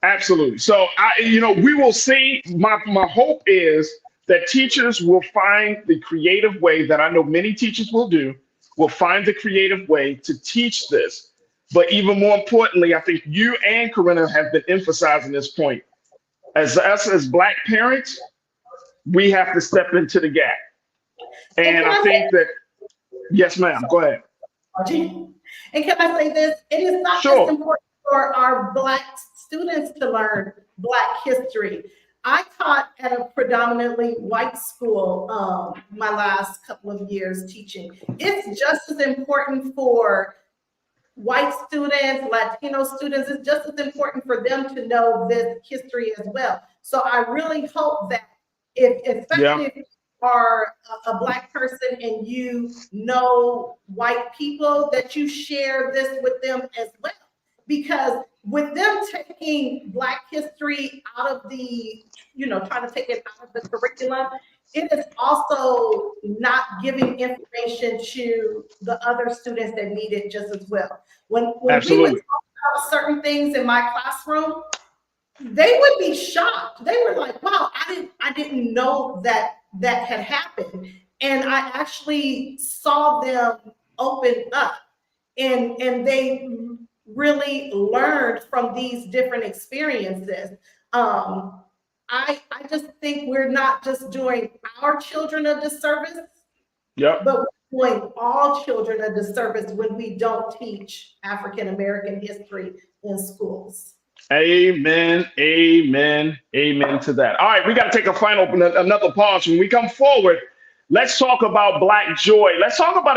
Absolutely. So, we will see. My hope is that teachers will find the creative way that I know many teachers will find the creative way to teach this. But even more importantly, I think you and Corinna have been emphasizing this point. As us as Black parents, we have to step into the gap. And I think that, yes, ma'am, go ahead. And can I say this? It is not just important for our Black students to learn Black history. I taught at a predominantly white school my last couple of years teaching. It's just as important for white students, Latino students. It's just as important for them to know this history as well. So I really hope that especially if you are a Black person and you know white people, that you share this with them as well. Because with them taking Black history out of the, trying to take it out of the curriculum, it is also not giving information to the other students that need it just as well. When we would talk about certain things in my classroom, they would be shocked. They were like, wow, I didn't know that had happened. And I actually saw them open up and they really learned from these different experiences. I just think we're not just doing our children a disservice, but we're doing all children a disservice when we don't teach African American history in schools. Amen, amen, amen to that. All right, we got to take another pause. When we come forward, let's talk about Black joy. Let's talk about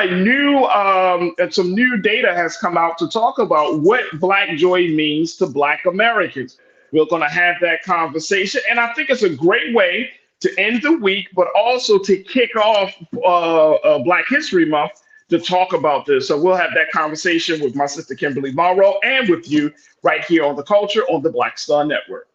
some new data has come out to talk about what Black joy means to Black Americans. We're going to have that conversation. And I think it's a great way to end the week, but also to kick off Black History Month to talk about this. So we'll have that conversation with my sister, Kimberly Morrow, and with you right here on The Culture on the Black Star Network.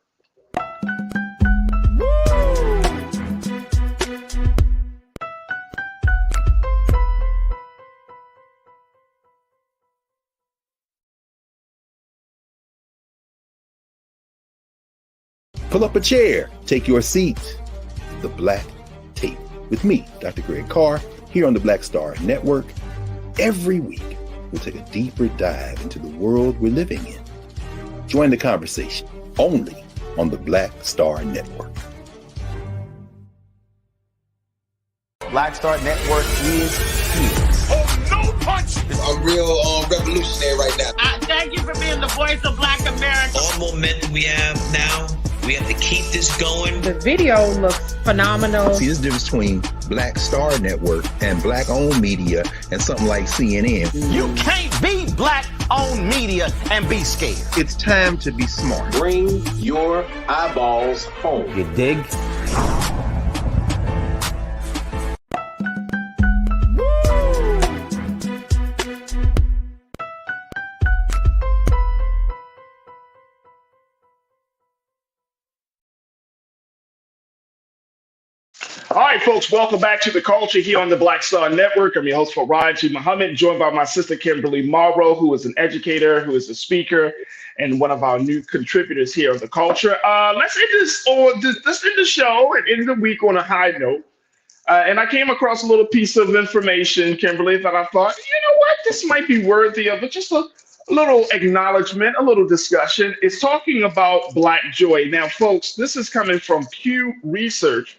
Pull up a chair, take your seat. The Black Tape with me, Dr. Greg Carr, here on the Black Star Network. Every week, we'll take a deeper dive into the world we're living in. Join the conversation only on the Black Star Network. Black Star Network is here. Oh, no punch! I'm real revolutionary right now. Thank you for being the voice of Black America. All momentum we have now, we have to keep this going. The video looks phenomenal. See, there's a difference between Black Star Network and Black-owned media and something like CNN. You can't be Black-owned media and be scared. It's time to be smart. Bring your eyeballs home. You dig? All right, folks, welcome back to The Culture here on the Black Star Network. I'm your host, Farajii Muhammad, joined by my sister, Kimberly Morrow, who is an educator, who is a speaker, and one of our new contributors here on The Culture. Let's end the show and end the week on a high note. And I came across a little piece of information, Kimberly, that I thought, you know what, this might be worthy of just a little acknowledgement, a little discussion. It's talking about Black joy. Now, folks, this is coming from Pew Research,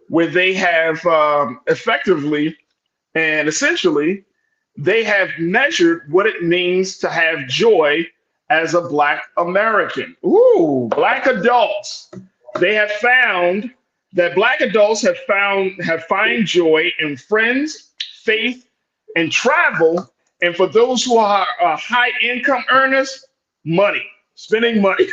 where they have effectively and essentially, they have measured what it means to have joy as a Black American. Ooh, Black adults. They have found that Black adults have find joy in friends, faith, and travel. And for those who are high income earners, money, spending money.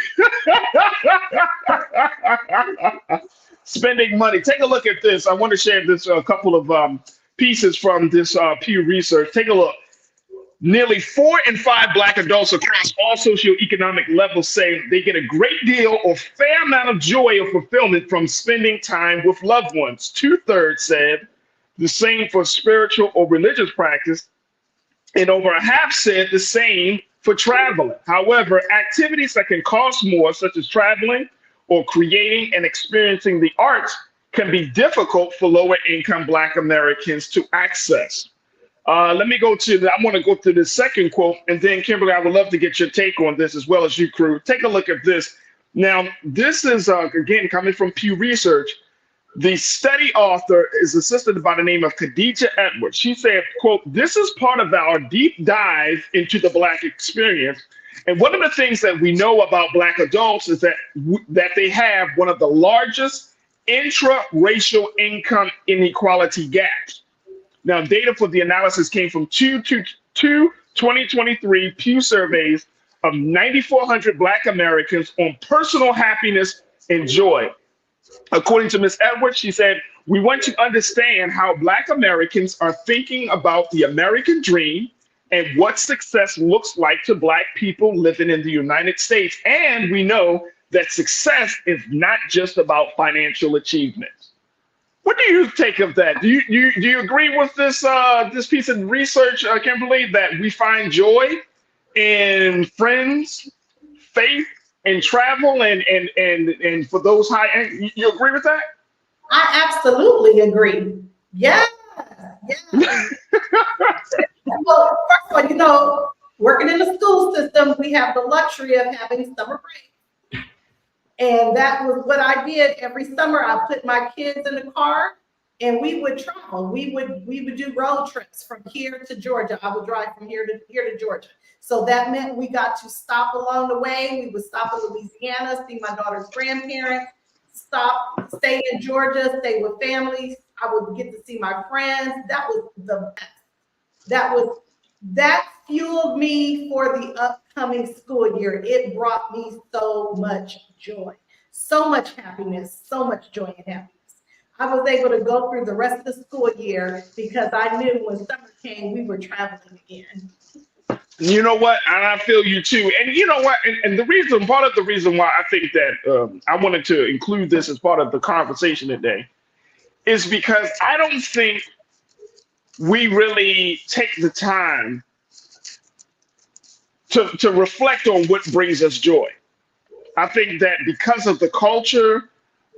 Spending money. Take a look at this. I want to share this a couple of pieces from this Pew Research. Take a look. Nearly 4 in 5 Black adults across all socioeconomic levels say they get a great deal or fair amount of joy or fulfillment from spending time with loved ones. 2/3 said the same for spiritual or religious practice, and over a half said the same for traveling. However, activities that can cost more, such as traveling or creating and experiencing the arts, can be difficult for lower income Black Americans to access. Let me go to I want to go through the second quote, and then Kimberly, I would love to get your take on this as well as you, crew. Take a look at this. Now, this is, again, coming from Pew Research. The study author is assisted by the name of Khadija Edwards. She said, quote, "This is part of our deep dive into the Black experience. And one of the things that we know about Black adults is that they have one of the largest intra-racial income inequality gaps." Now, data for the analysis came from two 2023 Pew surveys of 9,400 Black Americans on personal happiness and joy. According to Ms. Edwards, she said, "We want to understand how Black Americans are thinking about the American dream and what success looks like to Black people living in the United States. And we know that success is not just about financial achievements." What do you take of that? Do you agree with this this piece of research, Kimberly, that we find joy in friends, faith, and travel, and for those high end? You agree with that? I absolutely agree. Yeah. Well, first of all, you know, working in the school system, we have the luxury of having summer break. And that was what I did every summer. I put my kids in the car and we would travel. We would do road trips from here to Georgia. I would drive from here to Georgia. So that meant we got to stop along the way. We would stop in Louisiana, see my daughter's grandparents, stay in Georgia, stay with families. I would get to see my friends. That was the best. That fueled me for the upcoming school year. It brought me so much joy, so much happiness, so much joy and happiness. I was able to go through the rest of the school year because I knew when summer came, we were traveling again. You know what? And I feel you too. And you know what? And part of the reason why I think that I wanted to include this as part of the conversation today is because I don't think we really take the time to reflect on what brings us joy. I think that because of the culture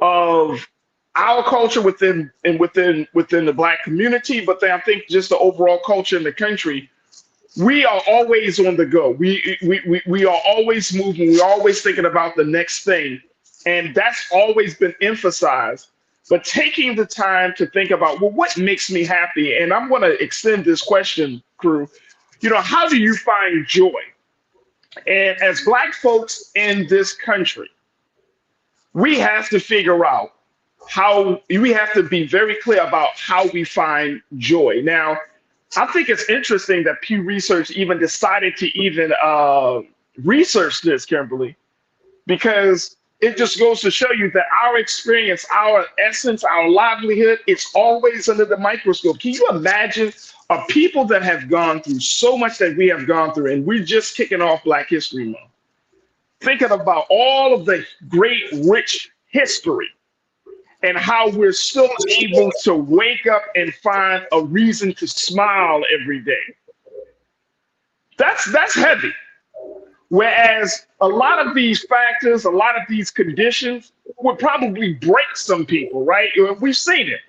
of our culture within the Black community, but then I think just the overall culture in the country, we are always on the go. We are always moving. We're always thinking about the next thing. And that's always been emphasized. But taking the time to think about, well, what makes me happy? And I'm going to extend this question, crew. You know, how do you find joy? And as Black folks in this country, we have to figure out we have to be very clear about how we find joy. Now, I think it's interesting that Pew Research even decided to even research this, Kimberly, because it just goes to show you that our experience, our essence, our livelihood, it's always under the microscope. Can you imagine people that have gone through so much that we have gone through, and we're just kicking off Black History Month, thinking about all of the great, rich history, and how we're still able to wake up and find a reason to smile every day. That's heavy. Whereas a lot of these factors, a lot of these conditions would probably break some people, right? We've seen it.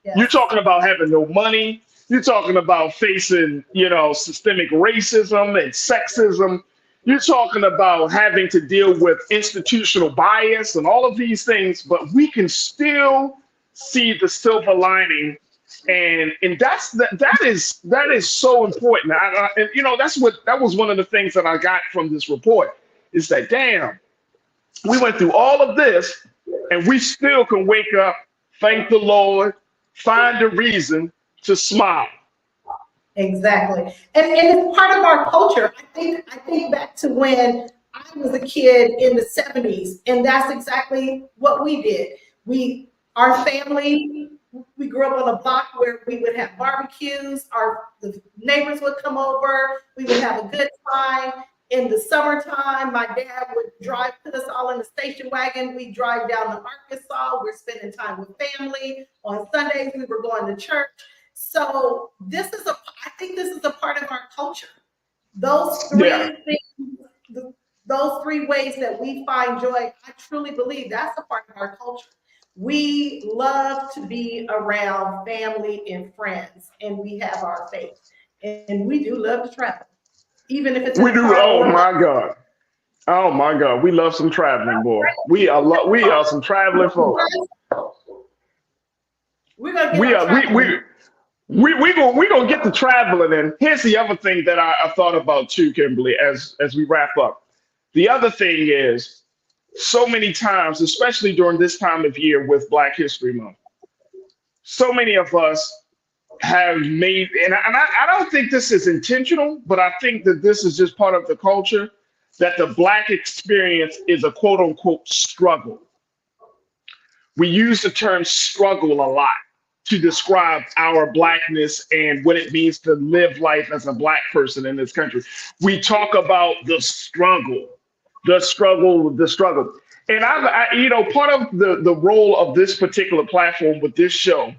Yes. You're talking about having no money. You're talking about facing, systemic racism and sexism. You're talking about having to deal with institutional bias and all of these things, but we can still see the silver lining. And that is so important. And that was one of the things that I got from this report is that, damn, we went through all of this and we still can wake up, thank the Lord, find a reason to smile. Exactly. And it's part of our culture. I think back to when I was a kid in the 70s, and that's exactly what we did. Our family, we grew up on a block where we would have barbecues, the neighbors would come over, we would have a good time. In the summertime, my dad would put us all in the station wagon. We'd drive down to Arkansas. We're spending time with family. On Sundays, we were going to church. So I think this is a part of our culture. Those three things, those three ways that we find joy, I truly believe that's a part of our culture. We love to be around family and friends, and we have our faith. And we do love to travel, even if it's. We do. Oh my God. Oh my God. We love some traveling, boy. We are some traveling folks. We're gonna we're gonna get to traveling. And here's the other thing that I thought about too, Kimberly, as we wrap up. The other thing is, so many times, especially during this time of year with Black History Month, so many of us have made, and I don't think this is intentional, but I think that this is just part of the culture, that the Black experience is a quote unquote struggle. We use the term struggle a lot to describe our Blackness and what it means to live life as a Black person in this country. We talk about the struggle. And part of the role of this particular platform with this show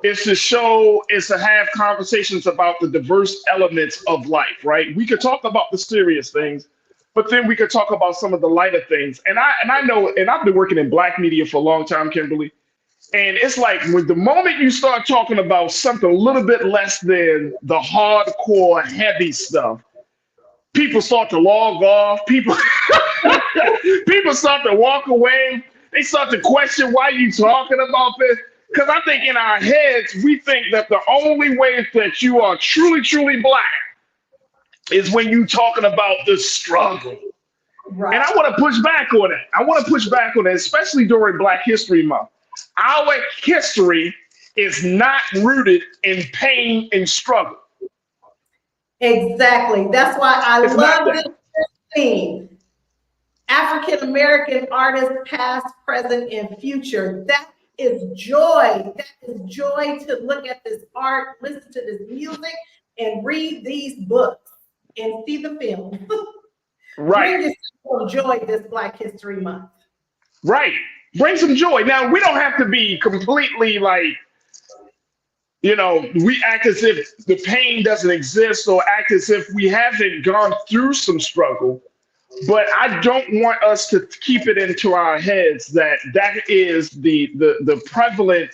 is to have conversations about the diverse elements of life, right? We could talk about the serious things, but then we could talk about some of the lighter things. And I know, and I've been working in Black media for a long time, Kimberly, and it's like when the moment you start talking about something a little bit less than the hardcore heavy stuff, people start to log off. People start to walk away. They start to question why you talking about this. Because I think in our heads, we think that the only way that you are truly, truly Black is when you talking about the struggle. Right. And I want to push back on it. Especially during Black History Month. Our history is not rooted in pain and struggle. Exactly. That's why I love this theme. African American artists, past, present, and future. That is joy. That is joy to look at this art, listen to this music, and read these books and see the film. Right. Bring some joy this Black History Month. Right. Bring some joy. Now, we don't have to be completely we act as if the pain doesn't exist or act as if we haven't gone through some struggle. But I don't want us to keep it into our heads that is the prevalent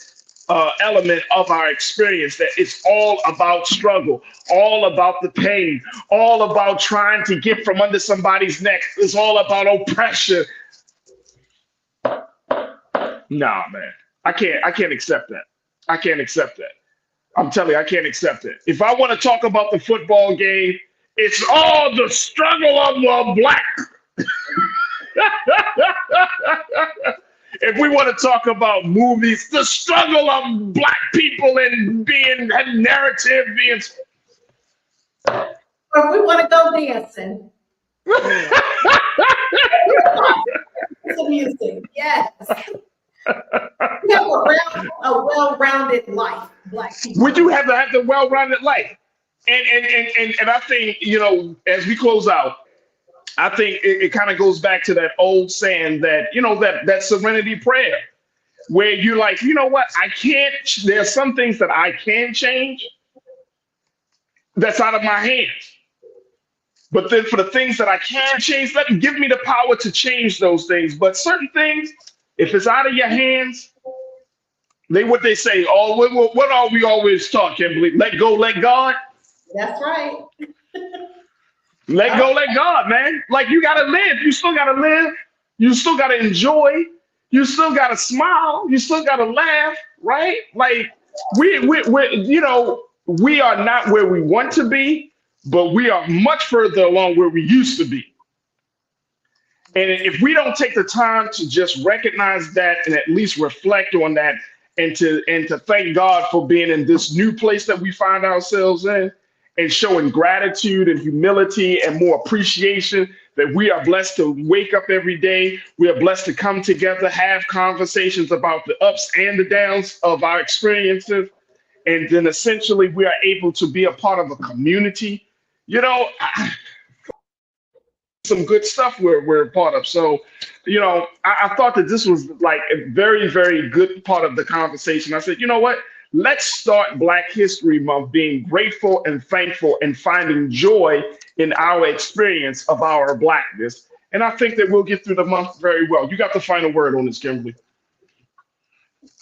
element of our experience, that it's all about struggle, all about the pain, all about trying to get from under somebody's neck. It's all about oppression. Nah, man, I can't accept that. I can't accept that. I'm telling you, I can't accept it. If I want to talk about the football game, it's all the struggle of the Black. If we want to talk about movies, the struggle of Black people and being a narrative being. Or if we want to go dancing. Some music, yes. We have a well-rounded life, Black people. We do have to have the well-rounded life. And I think, as we close out, I think it kind of goes back to that old saying that, that serenity prayer. where you're like, you know what, I can't, there's some things that I can change that's out of my hands. But then for the things that I can change, give me the power to change those things. But certain things, if it's out of your hands, what they say, what are we always taught, Kimberly? Let go, let God. That's right. Let go, let God, man. Like, you gotta live. You still gotta live. You still gotta enjoy. You still gotta smile. You still gotta laugh, right? Like, we are not where we want to be, but we are much further along where we used to be. And if we don't take the time to just recognize that and at least reflect on that, and to thank God for being in this new place that we find ourselves in, and showing gratitude and humility and more appreciation that we are blessed to wake up every day. We are blessed to come together, have conversations about the ups and the downs of our experiences. And then essentially we are able to be a part of a community. Some good stuff we're a part of. So, I thought that this was like a very, very good part of the conversation. I said, you know what? Let's start Black History Month being grateful and thankful and finding joy in our experience of our Blackness. And I think that we'll get through the month very well. You got the final word on this, Kimberly.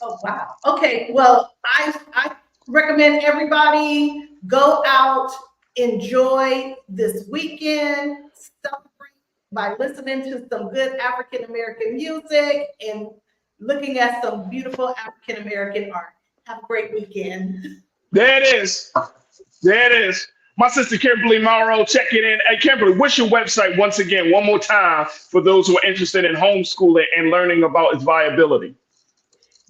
Oh, wow. Okay. Well, I recommend everybody go out, enjoy this weekend, celebrate by listening to some good African-American music and looking at some beautiful African-American art. Have a great weekend. There it is. There it is. My sister Kimberly Morrow checking in. Hey, Kimberly, what's your website once again, one more time, for those who are interested in homeschooling and learning about its viability?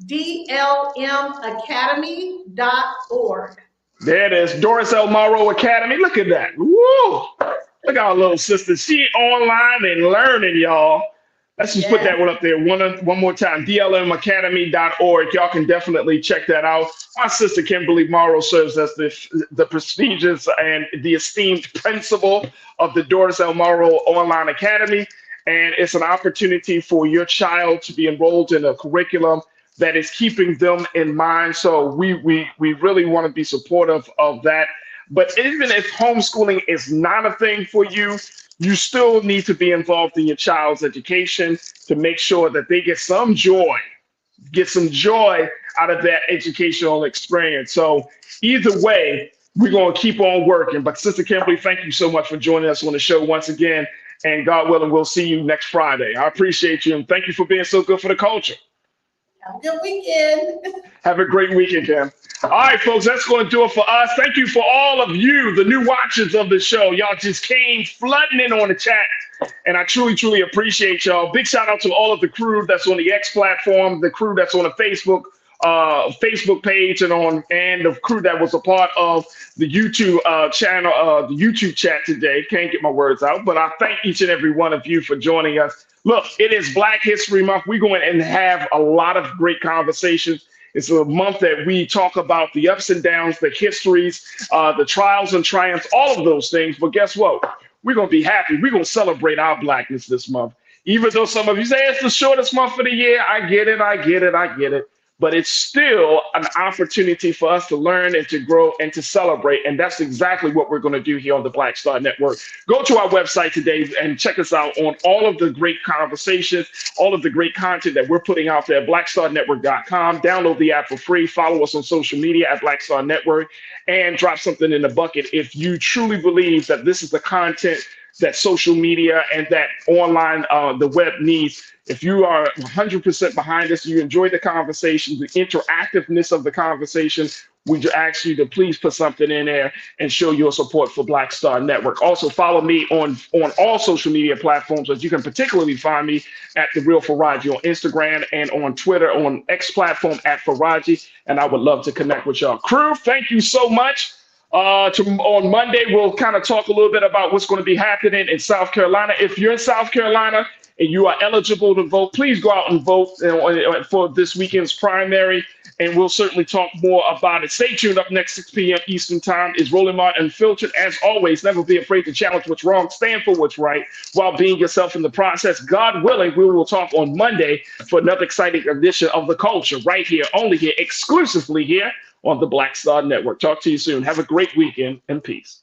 DLMacademy.org. There it is. Doris L. Morrow Academy. Look at that. Woo! Look at our little sister. She online and learning, y'all. Let's just put that one up there one more time. DLMacademy.org. Y'all can definitely check that out. My sister Kimberly Morrow serves as the prestigious and the esteemed principal of the Doris L. Morrow Online Academy. And it's an opportunity for your child to be enrolled in a curriculum that is keeping them in mind. So we really want to be supportive of that. But even if homeschooling is not a thing for you, you still need to be involved in your child's education to make sure that they get some joy out of that educational experience. So either way, we're going to keep on working. But Sister Kimberly, thank you so much for joining us on the show once again. And God willing, we'll see you next Friday. I appreciate you. And thank you for being so good for the culture. Have a good weekend. Have a great weekend, Kim. All right, folks, that's going to do it for us. Thank you for all of you, the new watchers of the show. Y'all just came flooding in on the chat, and I truly, truly appreciate y'all. Big shout out to all of the crew that's on the X platform, the crew that's on the Facebook page, and the crew that was a part of the YouTube channel, the YouTube chat today. Can't get my words out, but I thank each and every one of you for joining us. Look, it is Black History Month. We're going and have a lot of great conversations. It's a month that we talk about the ups and downs, the histories, the trials and triumphs, all of those things. But guess what? We're going to be happy. We're going to celebrate our Blackness this month. Even though some of you say it's the shortest month of the year, I get it. But it's still an opportunity for us to learn and to grow and to celebrate. And that's exactly what we're going to do here on the Black Star Network. Go to our website today and check us out on all of the great conversations, all of the great content that we're putting out there at blackstarnetwork.com. Download the app for free. Follow us on social media at Black Star Network, and drop something in the bucket if you truly believe that this is the content that social media and that online, the web needs. If you are 100% behind us, you enjoy the conversation, the interactiveness of the conversation, we ask you to please put something in there and show your support for Black Star Network. Also, follow me on all social media platforms, as you can particularly find me at The Real Farajii on Instagram and on Twitter, on X platform at Farajii, and I would love to connect with y'all. Crew, thank you so much. On Monday, we'll kind of talk a little bit about what's going to be happening in South Carolina. If you're in South Carolina and you are eligible to vote, please go out and vote for this weekend's primary and we'll certainly talk more about it. Stay tuned. Up next, 6 p.m. Eastern Time is Rolling Mart Unfiltered. As always, never be afraid to challenge what's wrong, stand for what's right while being yourself in the process. God willing, we will talk on Monday for another exciting edition of The Culture right here, only here, exclusively here on the Black Star Network. Talk to you soon. Have a great weekend and peace.